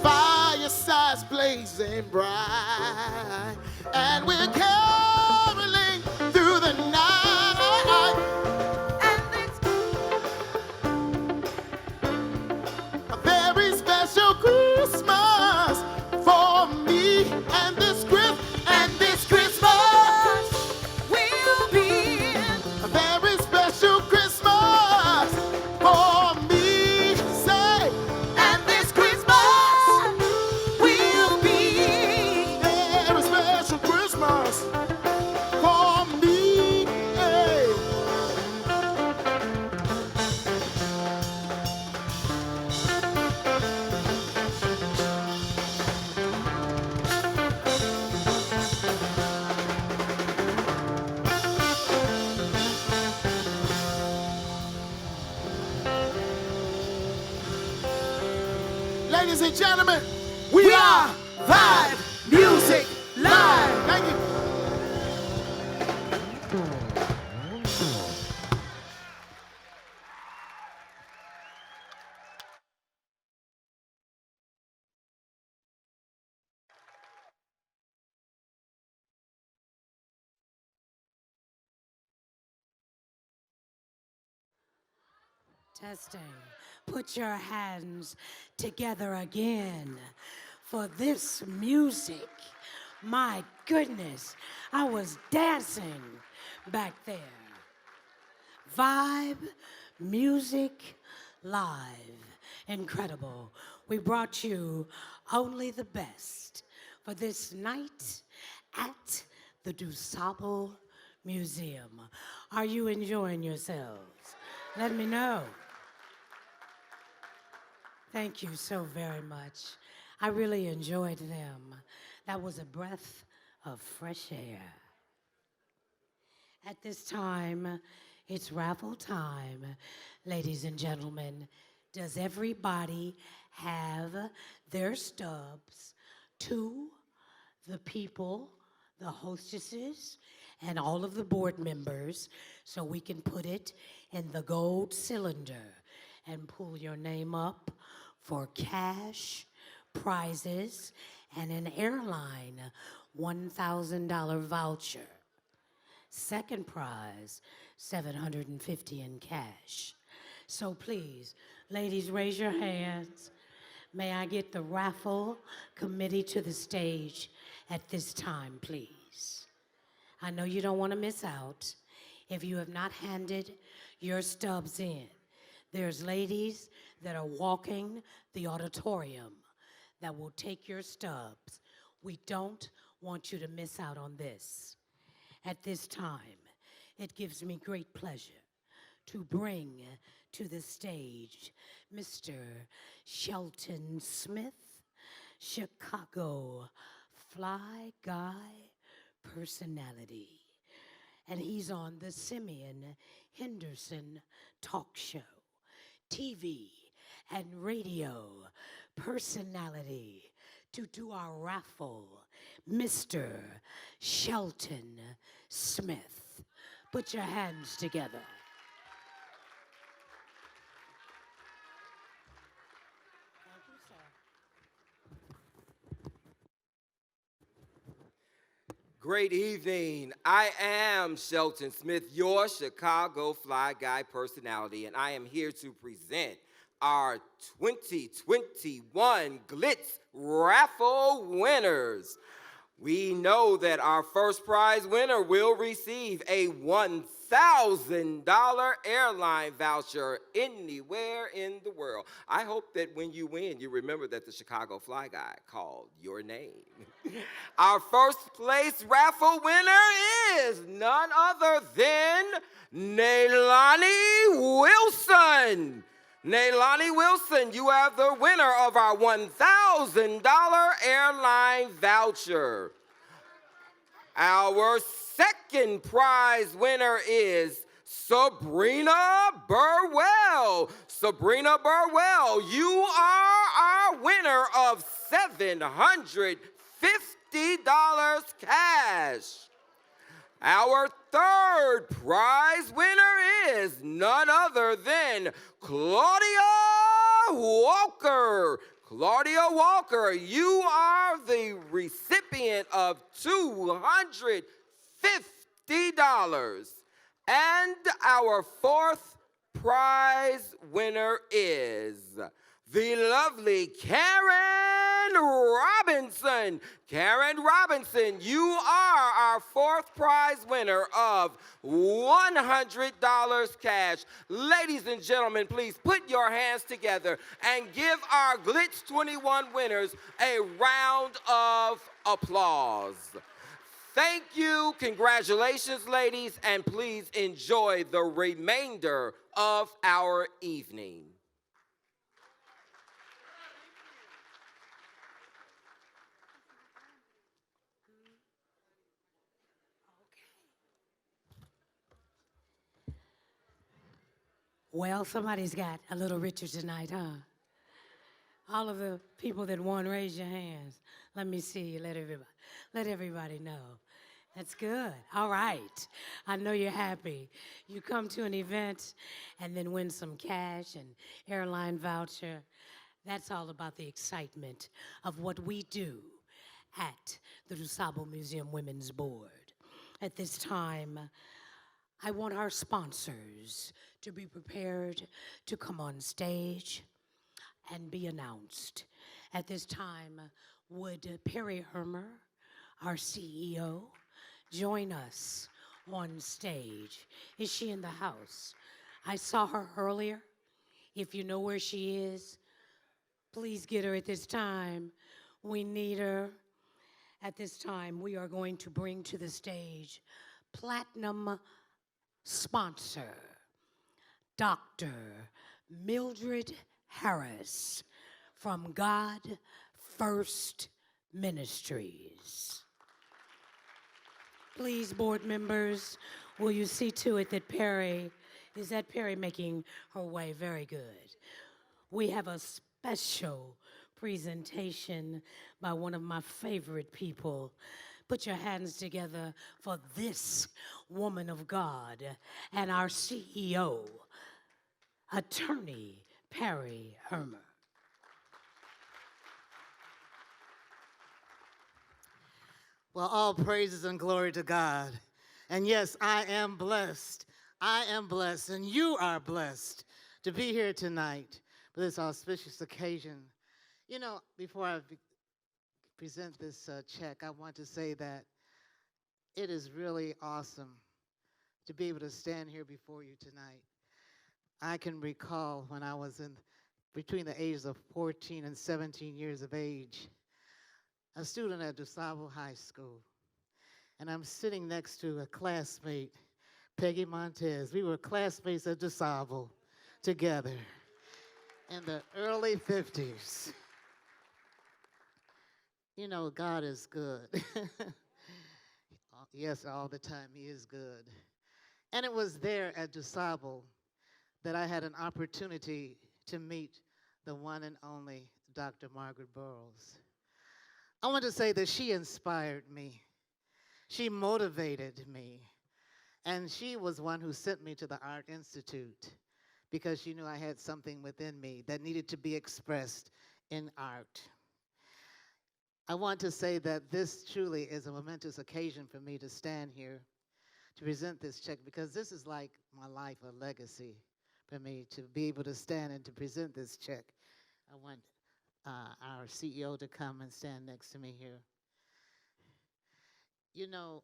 Speaker 6: firesides blazing bright, and we're caroling through the night. A very special Christmas for me, and this Christmas will be a very special Christmas for me. Say, and this Christmas will be a very special Christmas for me. Hey. Ladies and gentlemen, we are Vibe Music Live. Thank you.
Speaker 1: Testing. Put your hands together again for this music. My goodness, I was dancing back there. Vibe Music Live. Incredible. We brought you only the best for this night at the DuSable Museum. Are you enjoying yourselves? Let me know. Thank you so very much. I really enjoyed them. That was a breath of fresh air. At this time, it's raffle time. Ladies and gentlemen, does everybody have their stubs to the people, the hostesses, and all of the board members so we can put it in the gold cylinder and pull your name up for cash, prizes, and an airline $1,000 voucher. Second prize, $750 in cash. So please, ladies, raise your hands. May I get the raffle committee to the stage at this time, please? I know you don't want to miss out. If you have not handed your stubs in, there's ladies that are walking the auditorium that will take your stubs. We don't want you to miss out on this. At this time, it gives me great pleasure to bring to the stage Mr. Shelton Smith, Chicago Fly Guy personality. And he's on the Simeon Henderson Talk Show, TV and radio personality, to do our raffle, Mr. Shelton Smith. Put your hands together. Thank you, sir.
Speaker 8: Great evening. I am Shelton Smith, your Chicago Fly Guy personality, and I am here to present our 2021 Glitz raffle winners. We know that our first prize winner will receive a $1,000 airline voucher anywhere in the world. I hope that when you win, you remember that the Chicago Fly Guy called your name. Our first place raffle winner is none other than Nailani Wilson. Nailani Wilson, you are the winner of our $1,000 airline voucher. Our second prize winner is Sabrina Burwell. Sabrina Burwell, you are our winner of $750 cash. Our third prize winner is none other than Claudia Walker. Claudia Walker, you are the recipient of $250. And our fourth prize winner is the lovely Karen Robinson. Karen Robinson, you are our fourth prize winner of $100 cash. Ladies and gentlemen, please put your hands together and give our Glitz 21 winners a round of applause. Thank you, congratulations, ladies, and please enjoy the remainder of our evening.
Speaker 1: Well, somebody's got a little richer tonight, huh? All of the people that won, raise your hands. Let me see you. Let everybody know. That's good. All right. I know you're happy. You come to an event and then win some cash and airline voucher. That's all about the excitement of what we do at the DuSable Museum Women's Board. At this time, I want our sponsors to be prepared to come on stage and be announced. At this time, would Perry Hermer, our CEO, join us on stage? Is she in the house? I saw her earlier. If you know where she is, please get her at this time. We need her. At this time, we are going to bring to the stage platinum sponsor, Dr. Mildred Harris from God First Ministries. Please, board members, will you see to it that is that Perry making her way? Very good. We have a special presentation by one of my favorite people. Put your hands together for this woman of God and our CEO, Attorney Perry Hermer.
Speaker 6: Well, all praises and glory to God. And yes, I am blessed. I am blessed, and you are blessed to be here tonight for this auspicious occasion. You know, before I present this check, I want to say that it is really awesome to be able to stand here before you tonight. I can recall when I was between the ages of 14 and 17 years of age, a student at DuSable High School, and I'm sitting next to a classmate, Peggy Montez. We were classmates at DuSable together in the early 50s. You know, God is good. Yes, all the time, He is good. And it was there at DuSable that I had an opportunity to meet the one and only Dr. Margaret Burroughs. I want to say that she inspired me. She motivated me. And she was one who sent me to the Art Institute because she knew I had something within me that needed to be expressed in art. I want to say that this truly is a momentous occasion for me to stand here to present this check, because this is like my life, a legacy for me to be able to stand and to present this check. I want our CEO to come and stand next to me here.
Speaker 9: You know,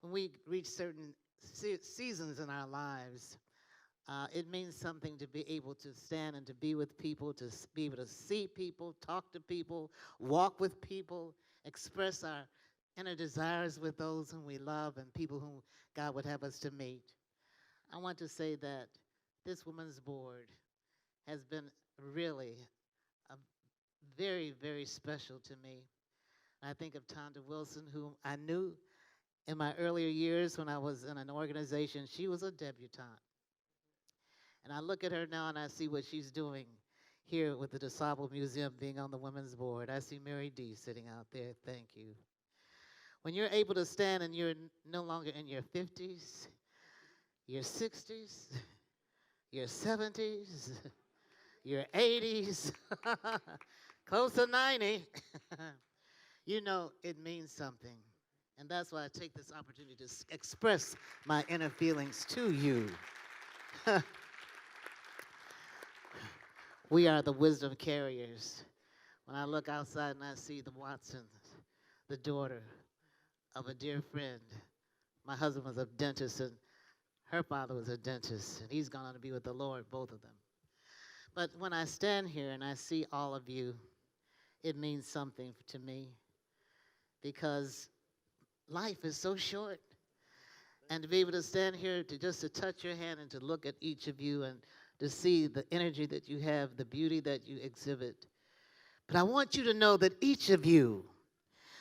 Speaker 9: when we reach certain seasons in our lives, it means something to be able to stand and to be with people, to be able to see people, talk to people, walk with people, express our inner desires with those whom we love and people whom God would have us to meet. I want to say that this women's board has been really a very, very special to me. I think of Tonda Wilson, whom I knew in my earlier years when I was in an organization. She was a debutante. And I look at her now and I see what she's doing here with the DuSable Museum, being on the women's board. I see Mary D sitting out there. Thank you. When you're able to stand and you're no longer in your 50s, your 60s, your 70s, your 80s, close to 90, you know it means something. And that's why I take this opportunity to express my inner feelings to you. We are the wisdom carriers. When I look outside and I see the Watsons, the daughter of a dear friend. My husband was a dentist, and her father was a dentist, and he's gone on to be with the Lord, both of them. But when I stand here and I see all of you, it means something to me, because life is so short. And to be able to stand here, to touch your hand and to look at each of you and to see the energy that you have, the beauty that you exhibit. But I want you to know that each of you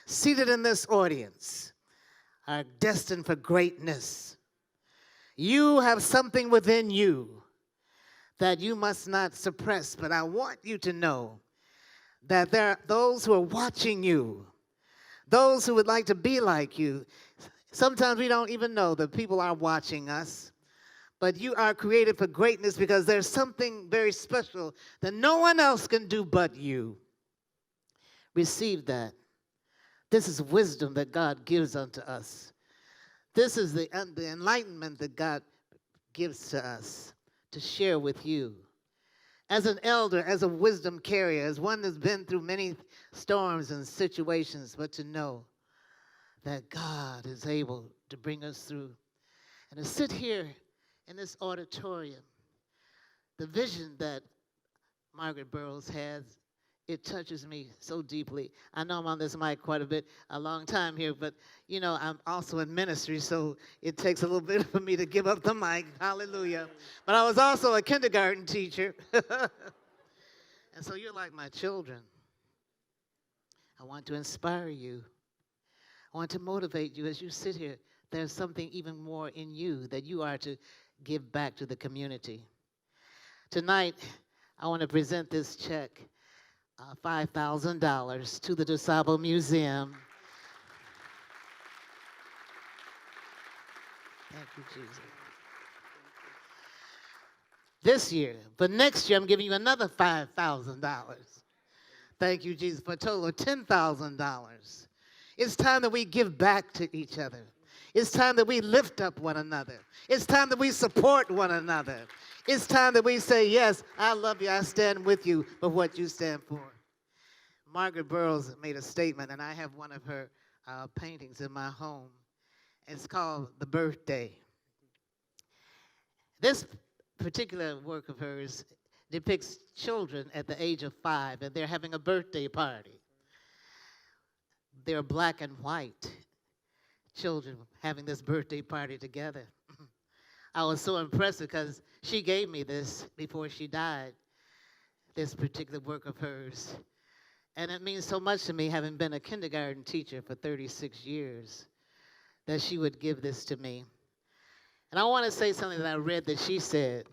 Speaker 9: seated in this audience are destined for greatness. You have something within you that you must not suppress, but I want you to know that there are those who are watching you, those who would like to be like you. Sometimes we don't even know that people are watching us, but you are created for greatness because there's something very special that no one else can do but you. Receive that. This is wisdom that God gives unto us. This is the enlightenment that God gives to us to share with you. As an elder, as a wisdom carrier, as one that's been through many storms and situations, but to know that God is able to bring us through. And to sit here in this auditorium, the vision that Margaret Burroughs has, it touches me so deeply. I know I'm on this mic quite a long time here, but you know, I'm also in ministry, so it takes a little bit for me to give up the mic. Hallelujah. But I was also a kindergarten teacher. And so you're like my children. I want to inspire you. I want to motivate you as you sit here. There's something even more in you that you are to give back to the community. Tonight, I want to present this check, $5,000 to the DuSable Museum. Thank you, Jesus. This year, but next year I'm giving you another $5,000. Thank you, Jesus, for a total of $10,000. It's time that we give back to each other. It's time that we lift up one another. It's time that we support one another. It's time that we say, yes, I love you, I stand with you for what you stand for. Margaret Burroughs made a statement, and I have one of her paintings in my home. It's called The Birthday. This particular work of hers depicts children at the age of 5, and they're having a birthday party. They're black and white children having this birthday party together. I was so impressed because she gave me this before she died, this particular work of hers. And it means so much to me, having been a kindergarten teacher for 36 years, that she would give this to me. And I want to say something that I read that she said.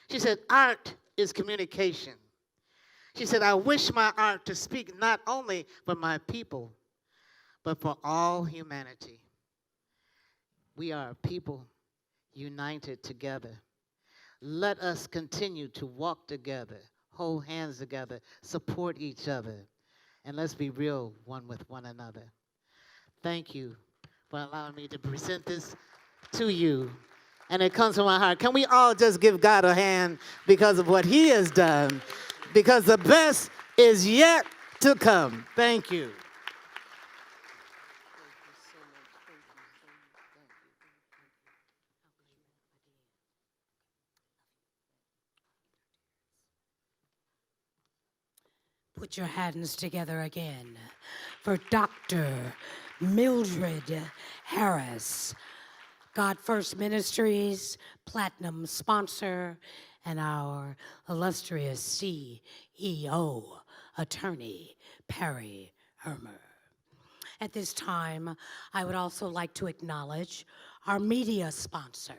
Speaker 9: She said, art is communication. She said, I wish my art to speak not only for my people, but for all humanity. We are a people united together. Let us continue to walk together, hold hands together, support each other, and let's be real one with one another. Thank you for allowing me to present this to you. And it comes from my heart. Can we all just give God a hand because of what he has done? Because the best is yet to come. Thank you.
Speaker 1: put your hands together again for Dr. Mildred Harris, God First Ministries, Platinum sponsor, and our illustrious CEO, Attorney Perry Hermer. At this time, I would also like to acknowledge our media sponsor,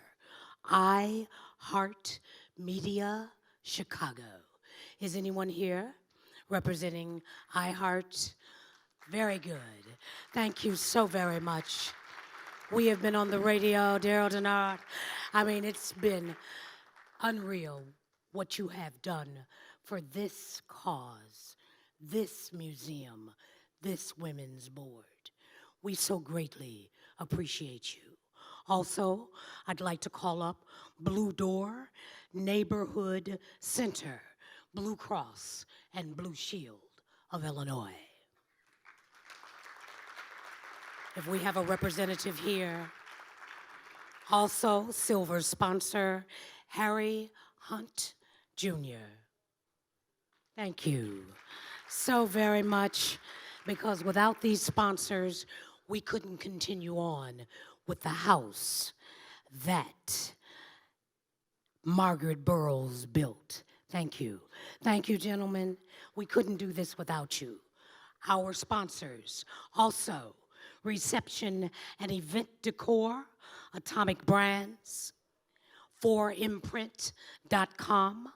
Speaker 1: I Heart Media Chicago. Is anyone here representing I Heart? Very good. Thank you so very much. We have been on the radio, Daryl Denard. I mean, it's been unreal what you have done for this cause, this museum, this women's board. We so greatly appreciate you. Also, I'd like to call up Blue Door Neighborhood Center, Blue Cross and Blue Shield of Illinois. If we have a representative here. Also, silver sponsor, Harry Hunt Jr. Thank you so very much, because without these sponsors, we couldn't continue on with the house that Margaret Burroughs built. Thank you. Thank you, gentlemen. We couldn't do this without you. Our sponsors, also, reception and event decor, Atomic Brands, 4imprint.com,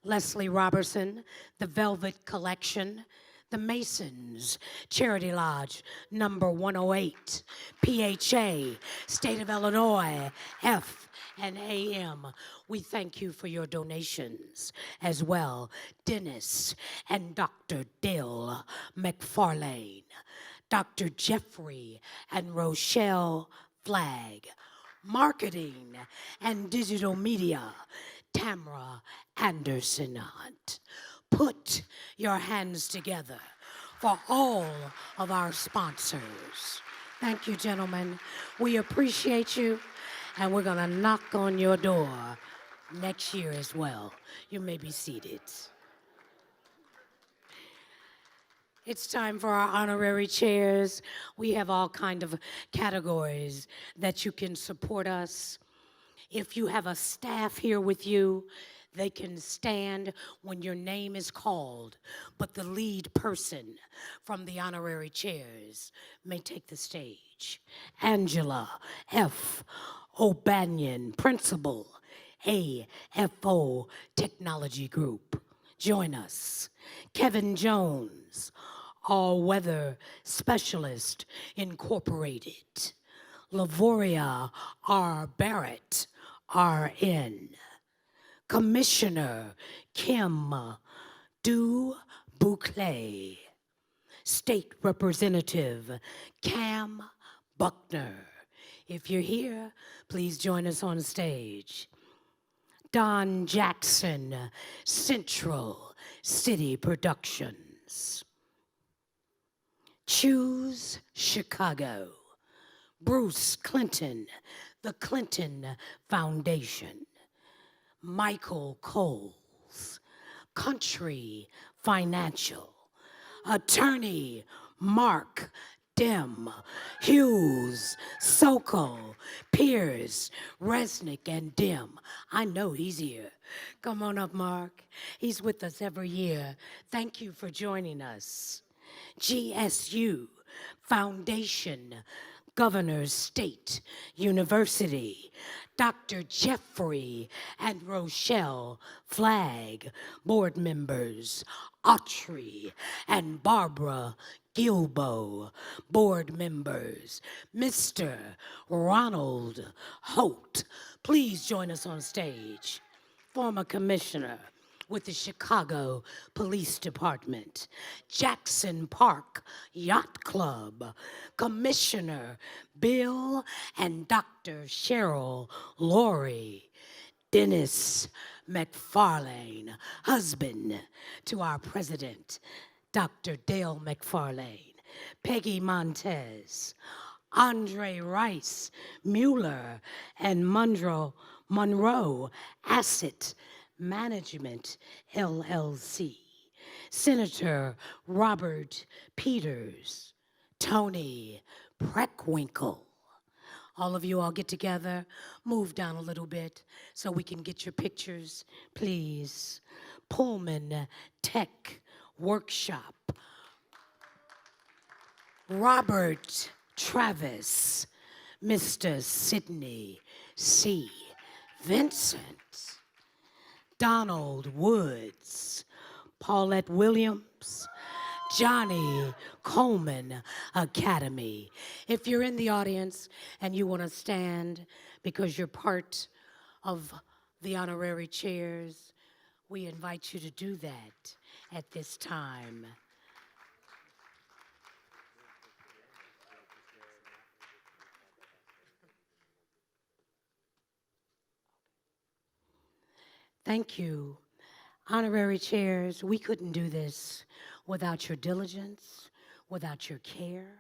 Speaker 1: Leslie Robertson, The Velvet Collection, The Masons, Charity Lodge, number 108, PHA, State of Illinois, F and AM. We thank you for your donations as well. Dennis and Dr. Dill McFarlane, Dr. Jeffrey and Rochelle Flagg, marketing and digital media, Tamara Anderson Hunt. Put your hands together for all of our sponsors. Thank you, gentlemen. We appreciate you, and we're going to knock on your door next year as well. You may be seated. It's time for our honorary chairs. We have all kind of categories that you can support us. If you have a staff here with you, they can stand when your name is called, but the lead person from the honorary chairs may take the stage. Angela F. O'Banion, Principal, AFO Technology Group. Join us. Kevin Jones, All Weather Specialist Incorporated. Lavoria R. Barrett, RN. Commissioner Kim DuBouclet. State Representative Cam Buckner. If you're here, please join us on stage. Don Jackson, Central City Productions. Choose Chicago. Bruce Clinton, the Clinton Foundation. Michael Coles, Country Financial. Attorney Mark Dim, Hughes, Sokol, Pierce, Resnick, and Dim. I know he's here. Come on up, Mark. He's with us every year. Thank you for joining us. GSU Foundation, Governors State University, Dr. Jeffrey and Rochelle Flagg, board members, Autry and Barbara Gilbo, board members, Mr. Ronald Holt. Please join us on stage. Former commissioner with the Chicago Police Department, Jackson Park Yacht Club, Commissioner Bill and Dr. Cheryl Laurie, Dennis McFarlane, husband to our president, Dr. Dale McFarlane, Peggy Montez, Andre Rice Mueller, and Monroe Asset Management, LLC. Senator Robert Peters, Tony Preckwinkle. All of you all get together, move down a little bit so we can get your pictures, please. Pullman Tech Workshop. Robert Travis, Mr. Sidney C. Vincent, Donald Woods, Paulette Williams, Johnny Coleman Academy. If you're in the audience and you want to stand because you're part of the honorary chairs, we invite you to do that at this time. Thank you. Honorary chairs, we couldn't do this without your diligence, without your care,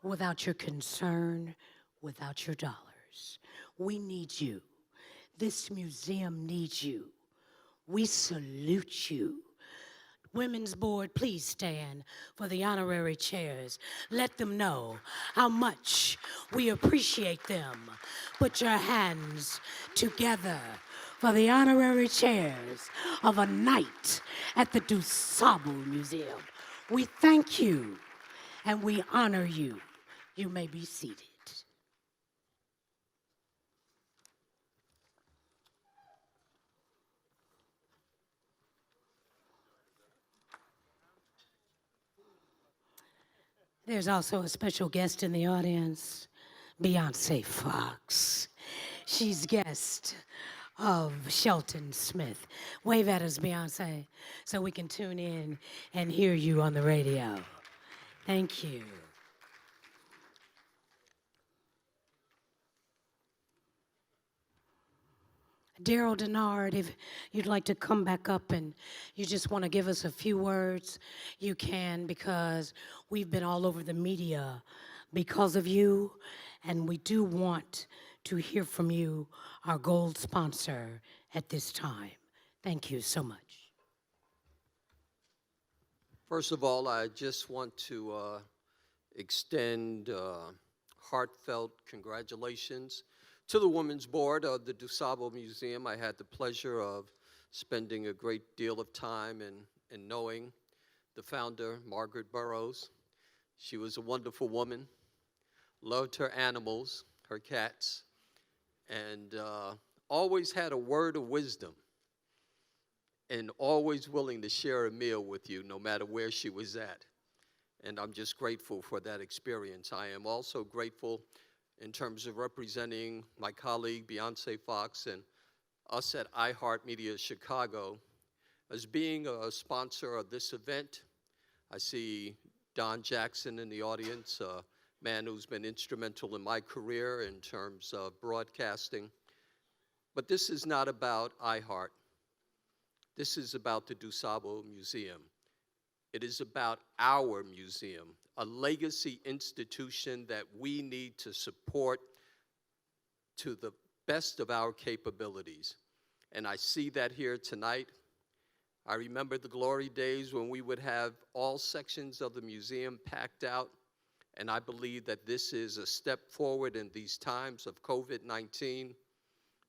Speaker 1: without your concern, without your dollars. We need you. This museum needs you. We salute you. Women's Board, please stand for the honorary chairs. Let them know how much we appreciate them. Put your hands together for the honorary chairs of a night at the DuSable Museum. We thank you and we honor you. You may be seated. There's also a special guest in the audience, Beyonce Fox. She's guest of Shelton Smith. Wave at us, Beyonce, so we can tune in and hear you on the radio. Thank you. Daryl Denard, if you'd like to come back up and you just want to give us a few words, you can, because we've been all over the media because of you, and we do want to hear from you, our gold sponsor, at this time. Thank you so much.
Speaker 10: First of all, I just want to extend heartfelt congratulations to the Women's Board of the DuSable Museum. I had the pleasure of spending a great deal of time in knowing the founder, Margaret Burroughs. She was a wonderful woman, loved her animals, her cats, and always had a word of wisdom and always willing to share a meal with you no matter where she was at. And I'm just grateful for that experience. I am also grateful in terms of representing my colleague, Beyonce Fox, and us at iHeartMedia Chicago as being a sponsor of this event. I see Don Jackson in the audience, a man who's been instrumental in my career in terms of broadcasting. But this is not about iHeart. This is about the DuSable Museum. It is about our museum, a legacy institution that we need to support to the best of our capabilities. And I see that here tonight. I remember the glory days when we would have all sections of the museum packed out, and I believe that this is a step forward in these times of COVID-19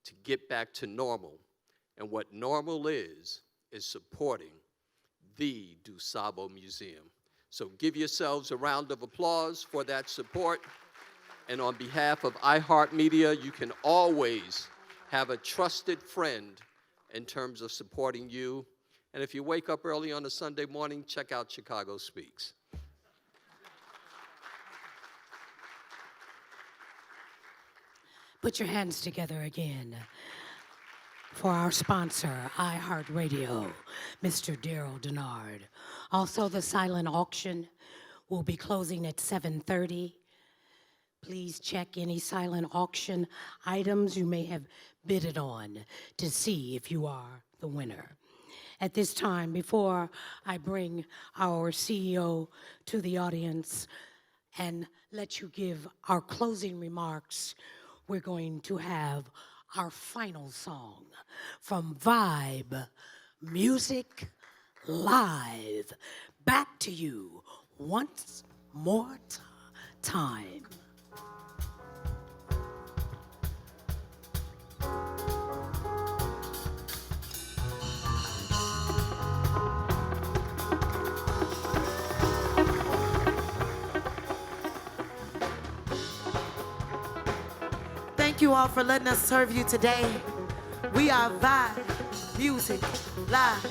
Speaker 10: to get back to normal. And what normal is supporting the DuSable Museum. So give yourselves a round of applause for that support. And on behalf of iHeartMedia, you can always have a trusted friend in terms of supporting you. And if you wake up early on a Sunday morning, check out Chicago Speaks.
Speaker 1: Put your hands together again for our sponsor, iHeartRadio, Mr. Daryl Denard. Also, the silent auction will be closing at 7:30. Please check any silent auction items you may have bidded on to see if you are the winner. At this time, before I bring our CEO to the audience and let you give our closing remarks, we're going to have our final song from Vibe Music live. Back to you once more time.
Speaker 7: Thank you all for letting us serve you today. We are Vibe Music Live.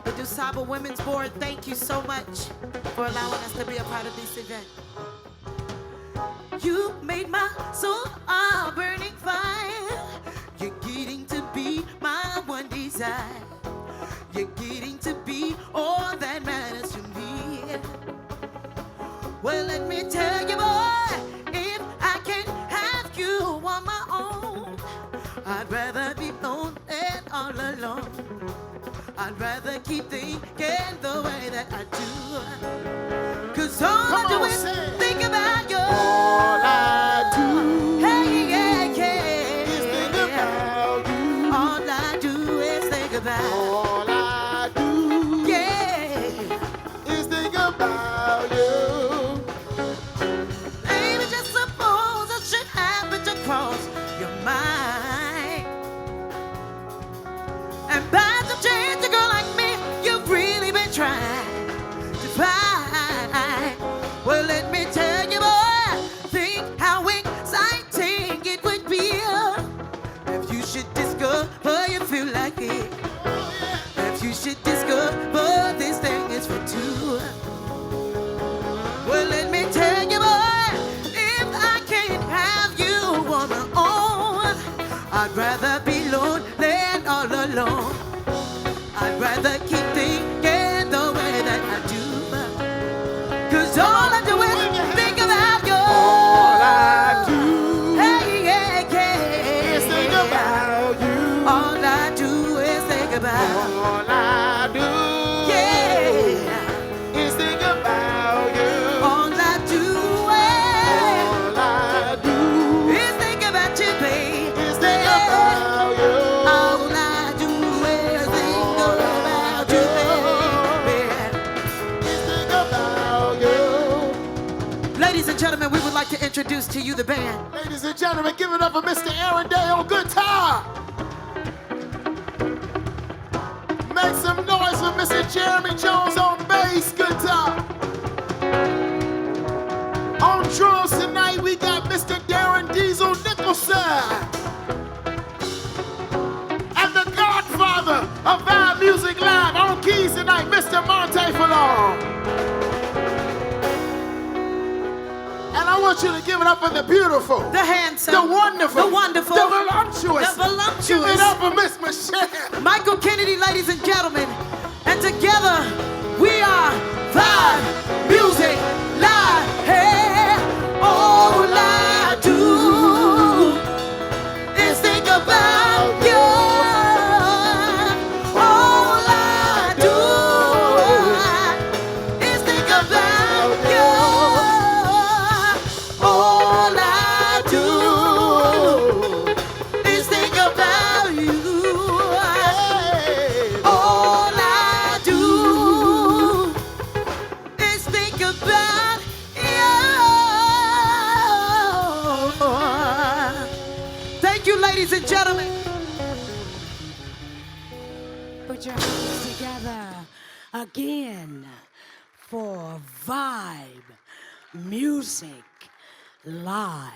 Speaker 7: The DuSable Women's Board, thank you so much for allowing us to be a part of this event. You made my soul a burning fire. You're getting to be my one desire. You're getting to be all that matters to me. Well, let me tell you, boy, if I can have you on my own, I'd rather be lonely and all alone. I'd rather keep thinking the way that I do. 'Cause all I do is think about you.
Speaker 6: All I do
Speaker 7: Hey, yeah, yeah.
Speaker 6: is think about you.
Speaker 7: All I do is think about.
Speaker 6: All I do
Speaker 7: Yeah.
Speaker 6: is think about you.
Speaker 7: Baby, just suppose I should happen to cross your mind. And by some chance, a girl like me, you've really been trying to find. Well, let me tell you, boy, think how exciting it would be if you should discover you feel like it. If you should discover this thing is for two. Well, let me tell you, boy, if I can't have you on my own, I'd rather be lonely and all alone. I'd rather keep thinking the way that I do. 'Cause all I do is think about you.
Speaker 6: All I do
Speaker 7: Hey, yeah, yeah.
Speaker 6: is think about you.
Speaker 7: All I do is think about.
Speaker 6: All I do
Speaker 7: Yeah.
Speaker 6: is think about you.
Speaker 7: All I do
Speaker 6: All I do
Speaker 7: is think about you, babe.
Speaker 6: is think about you.
Speaker 7: All I do is think about you, baby.
Speaker 6: Is think about you.
Speaker 7: Ladies and gentlemen, we would like to introduce to you the band.
Speaker 6: Ladies and gentlemen, give it up for Mr. Aaron Day on guitar. Make some noise for Mr. Jeremy Jones on bass guitar. On drums tonight, we got Mr. Darren Diesel Nicholson. And the godfather of Vibe Music Live on keys tonight, Mr. Monte Falon. And I want you to give it up for the beautiful,
Speaker 7: The handsome,
Speaker 6: the wonderful,
Speaker 7: the wonderful,
Speaker 6: the voluptuous.
Speaker 7: the voluptuous.
Speaker 6: Give it up for Miss Michelle.
Speaker 7: Michael Kennedy, ladies and gentlemen. And together, we are Vibe Music Live. Hey, all I do is think about you. All I do is think about you. All I do is think about you. All I do is think about you. Thank you, ladies and gentlemen.
Speaker 1: Put your hands together again for Vibe Music Live.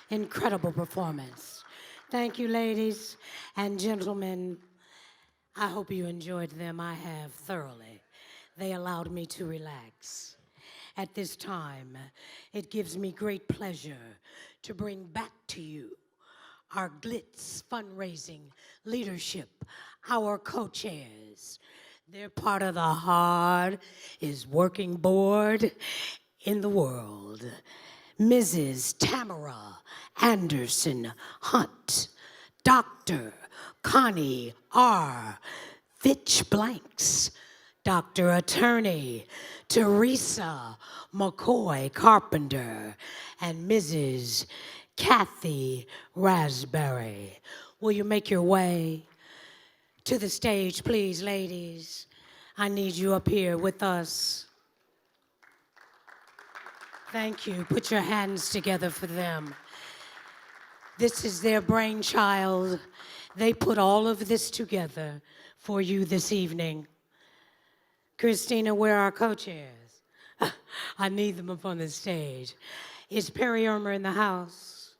Speaker 1: Incredible performance. Thank you, ladies and gentlemen. I hope you enjoyed them. I have thoroughly. They allowed me to relax. At this time, it gives me great pleasure to bring back to you our Glitz fundraising leadership, our co-chairs. They're part of the hard is working board in the world. Mrs. Tamara Anderson Hunt, Dr. Connie R. Fitch Blanks, Dr. Attorney Teresa McCoy Carpenter, and Mrs. Kathy Raspberry. Will you make your way to the stage, please, ladies? I need you up here with us. Thank you. Put your hands together for them. This is their brainchild. They put all of this together for you this evening. Christina, where are our co-chairs? I need them up on the stage. Is Perry Irmer in the house?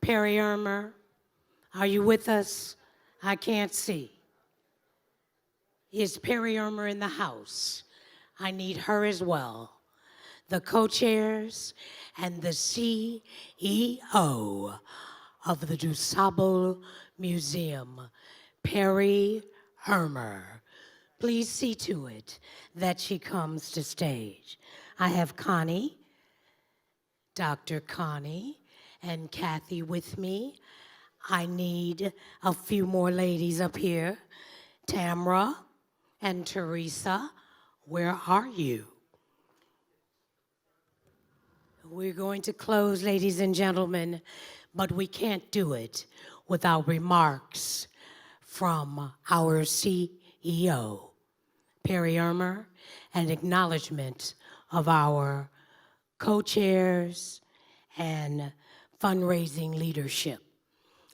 Speaker 1: Perry Irmer, are you with us? I can't see. Is Perry Irmer in the house? I need her as well. The co-chairs and the CEO of the DuSable Museum, Perry Irmer. Please see to it that she comes to stage. I have Connie, Dr. Connie, and Kathy with me. I need a few more ladies up here. Tamra and Teresa, where are you? We're going to close, ladies and gentlemen, but we can't do it without remarks from our CEO, Perry Irmer, and acknowledgement of our co-chairs and fundraising leadership.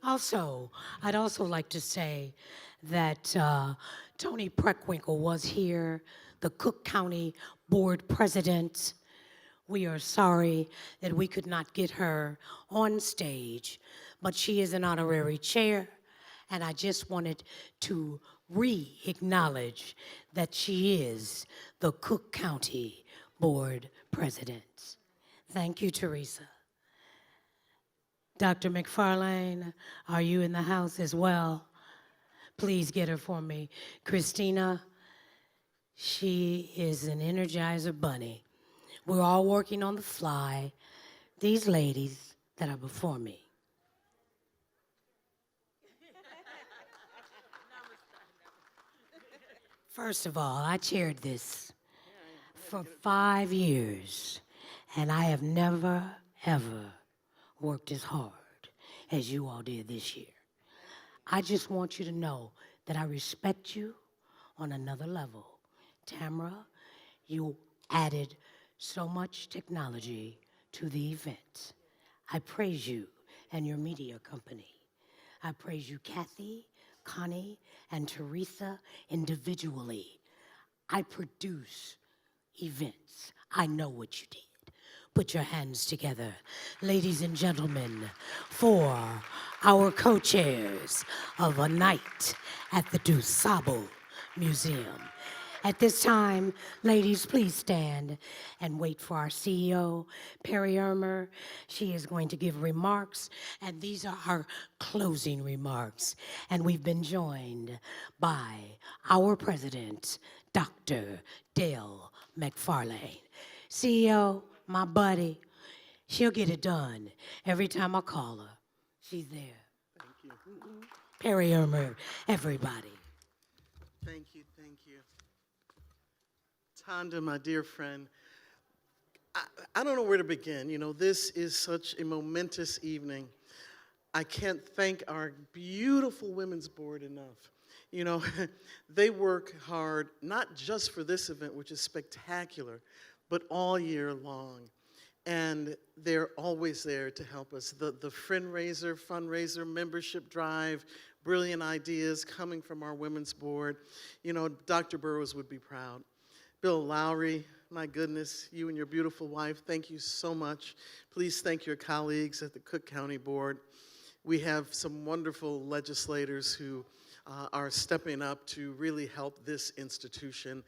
Speaker 1: Also, I'd also like to say that Toni Preckwinkle was here, the Cook County Board President. We are sorry that we could not get her on stage, but she is an honorary chair, and I just wanted to re-acknowledge that she is the Cook County Board President. Thank you, Teresa. Dr. McFarlane, are you in the house as well? Please get her for me. Christina, she is an Energizer bunny. We're all working on the fly. These ladies that are before me. First of all, I chaired this for 5 years, and I have never, ever worked as hard as you all did this year. I just want you to know that I respect you on another level. Tamra, you added so much technology to the event. I praise you and your media company. I praise you, Kathy, Connie, and Teresa individually. I produce events. I know what you did. Put your hands together, ladies and gentlemen, for our co-chairs of a night at the DuSable Museum. At this time, ladies, please stand and wait for our CEO, Perry Irmer. She is going to give remarks, and these are our closing remarks. And we've been joined by our president, Dr. Dale McFarlane. CEO, my buddy, she'll get it done every time I call her. She's there.
Speaker 2: Thank you.
Speaker 1: Perry Irmer, everybody.
Speaker 6: Thank you, thank you. Tonda, my dear friend, I don't know where to begin. You know, this is such a momentous evening. I can't thank our beautiful women's board enough. You know, they work hard, not just for this event, which is spectacular, but all year long. And they're always there to help us. The fundraiser, membership drive, brilliant ideas coming from our women's board. You know, Dr. Burrows would be proud. Bill Lowry, my goodness, you and your beautiful wife, thank you so much. Please thank your colleagues at the Cook County Board. We have some wonderful legislators who are stepping up to really help this institution.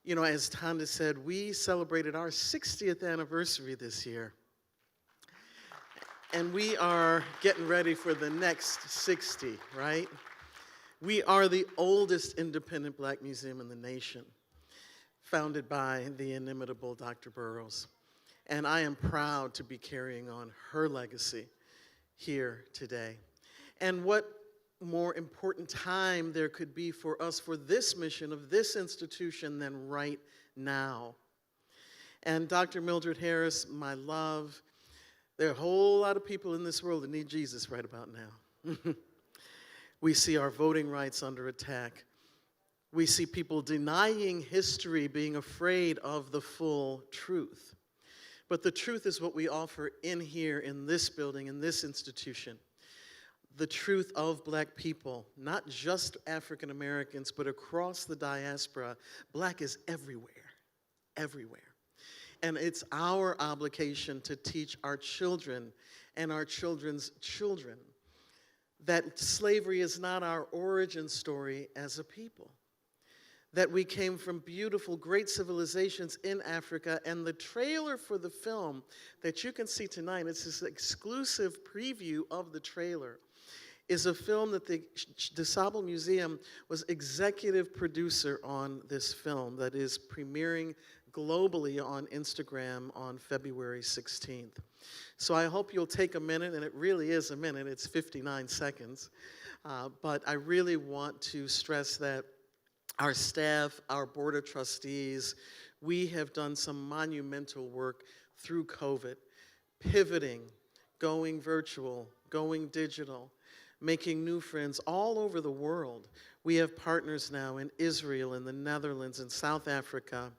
Speaker 6: You know, as Tonda said, we celebrated our 60th anniversary this year. And we are getting ready for the next 60, right? We are the oldest independent black museum in the nation, founded by the inimitable Dr. Burrows. And I am proud to be carrying on her legacy here today. And what more important time there could be for us for this mission of this institution than right now. And Dr. Mildred Harris, my love, there are a whole lot of people in this world that need Jesus right about now. We see our voting rights under attack. We see people denying history, being afraid of the full truth. But the truth is what we offer in here, in this building, in this institution. The truth of Black people, not just African Americans, but across the diaspora. Black is everywhere, everywhere. And it's our obligation to teach our children and our children's children that slavery is not our origin story as a people. That we came from beautiful, great civilizations in Africa, and the trailer for the film that you can see tonight, it's this exclusive preview of the trailer, is a film that the DuSable Museum was executive producer on this film that is premiering globally on Instagram on February 16th. So I hope you'll take a minute, and it really is a minute, it's 59 seconds, but I really want to stress that our staff, our board of trustees, we have done some monumental work through COVID, pivoting, going virtual, going digital, making new friends all over the world. We have partners now in Israel, in the Netherlands, in South Africa,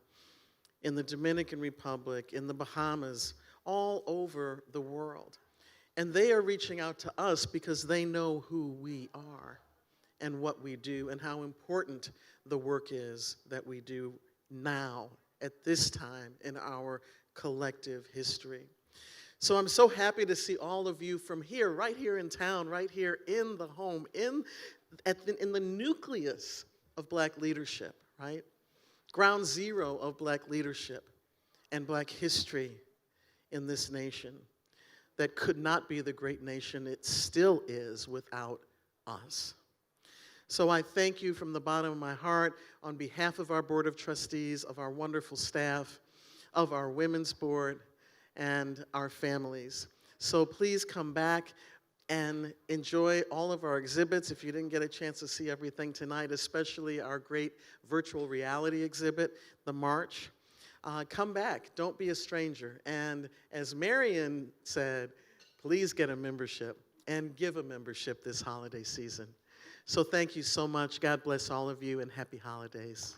Speaker 6: in the Dominican Republic, in the Bahamas, all over the world. And they are reaching out to us because they know who we are and what we do and how important the work is that we do now at this time in our collective history. So I'm so happy to see all of you from here, right here in town, right here in the home, in the nucleus of Black leadership, right? Ground zero of Black leadership and Black history in this nation that could not be the great nation it still is without us. So I thank you from the bottom of my heart on behalf of our Board of Trustees, of our wonderful staff, of our Women's Board, and our families. So please come back and enjoy all of our exhibits if you didn't get a chance to see everything tonight, especially our great virtual reality exhibit, The March. Come back, don't be a stranger. And as Marion said, please get a membership and give a membership this holiday season. So thank you so much. God bless all of you and happy holidays.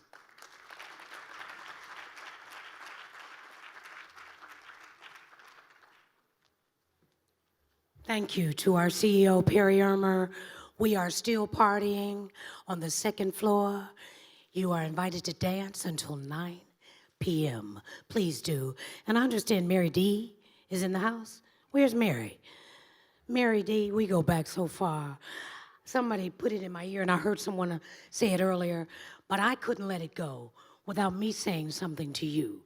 Speaker 1: Thank you to our CEO, Perry Ermer. We are still partying on the second floor. You are invited to dance until 9 p.m. Please do. And I understand Mary D is in the house. Where's Mary? Mary D, we go back so far. Somebody put it in my ear, and I heard someone say it earlier, but I couldn't let it go without me saying something to you.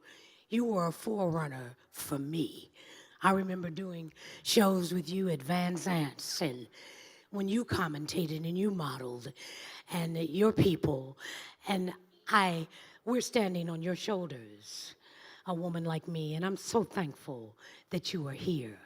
Speaker 1: You were a forerunner for me. I remember doing shows with you at Van Zant's, and when you commentated and you modeled, and your people, and we're standing on your shoulders, a woman like me, and I'm so thankful that you are here.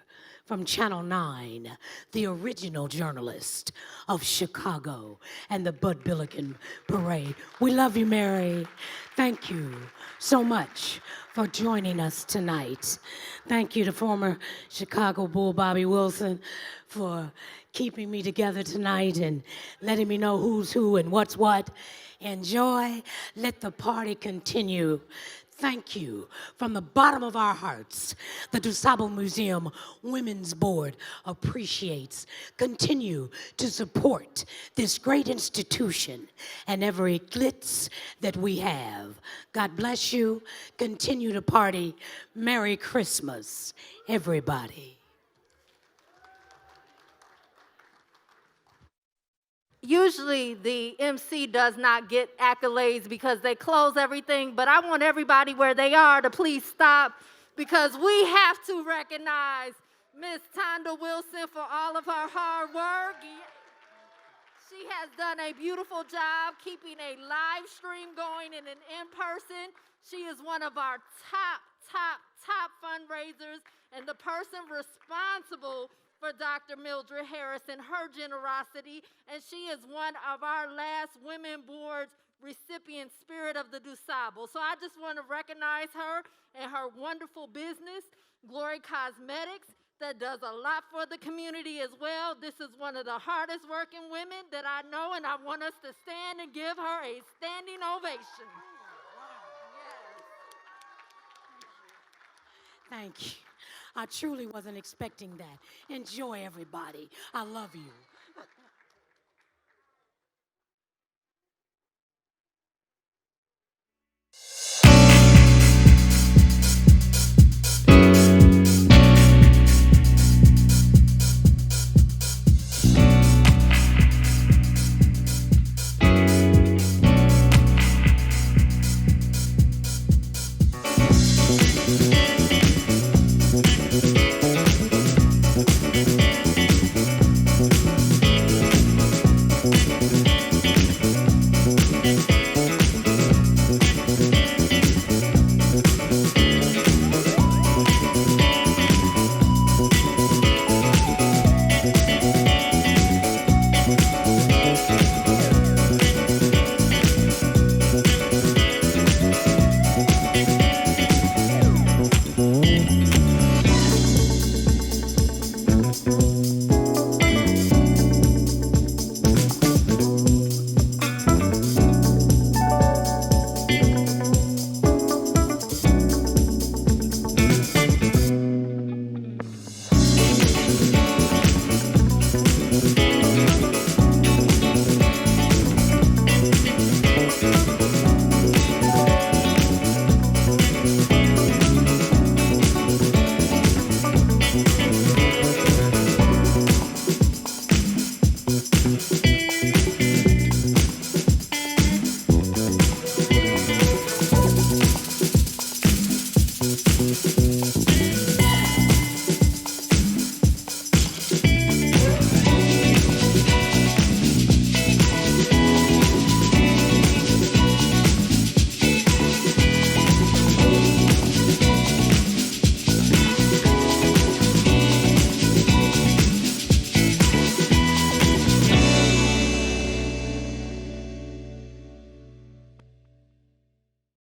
Speaker 1: From Channel 9, the original journalist of Chicago and the Bud Billiken Parade. We love you, Mary. Thank you so much for joining us tonight. Thank you to former Chicago Bull Bobby Wilson for keeping me together tonight and letting me know who's who and what's what. Enjoy. Let the party continue. Thank you from the bottom of our hearts. The DuSable Museum Women's Board appreciates. Continue to support this great institution and every glitz that we have. God bless you. Continue to party. Merry Christmas, everybody.
Speaker 11: Usually the MC does not get accolades because they close everything, but I want everybody where they are to please stop because we have to recognize Miss Tonda Wilson for all of her hard work. She has done a beautiful job keeping a live stream going and an in-person. She is one of our top fundraisers and the person responsible for Dr. Mildred Harris and her generosity, and she is one of our last Women Board's recipient Spirit of the DuSable. So I just want to recognize her and her wonderful business, Glory Cosmetics. that does a lot for the community as well. This is one of the hardest working women that I know, and I want us to stand and give her a standing ovation.
Speaker 1: Thank you. I truly wasn't expecting that. Enjoy, everybody. I love you.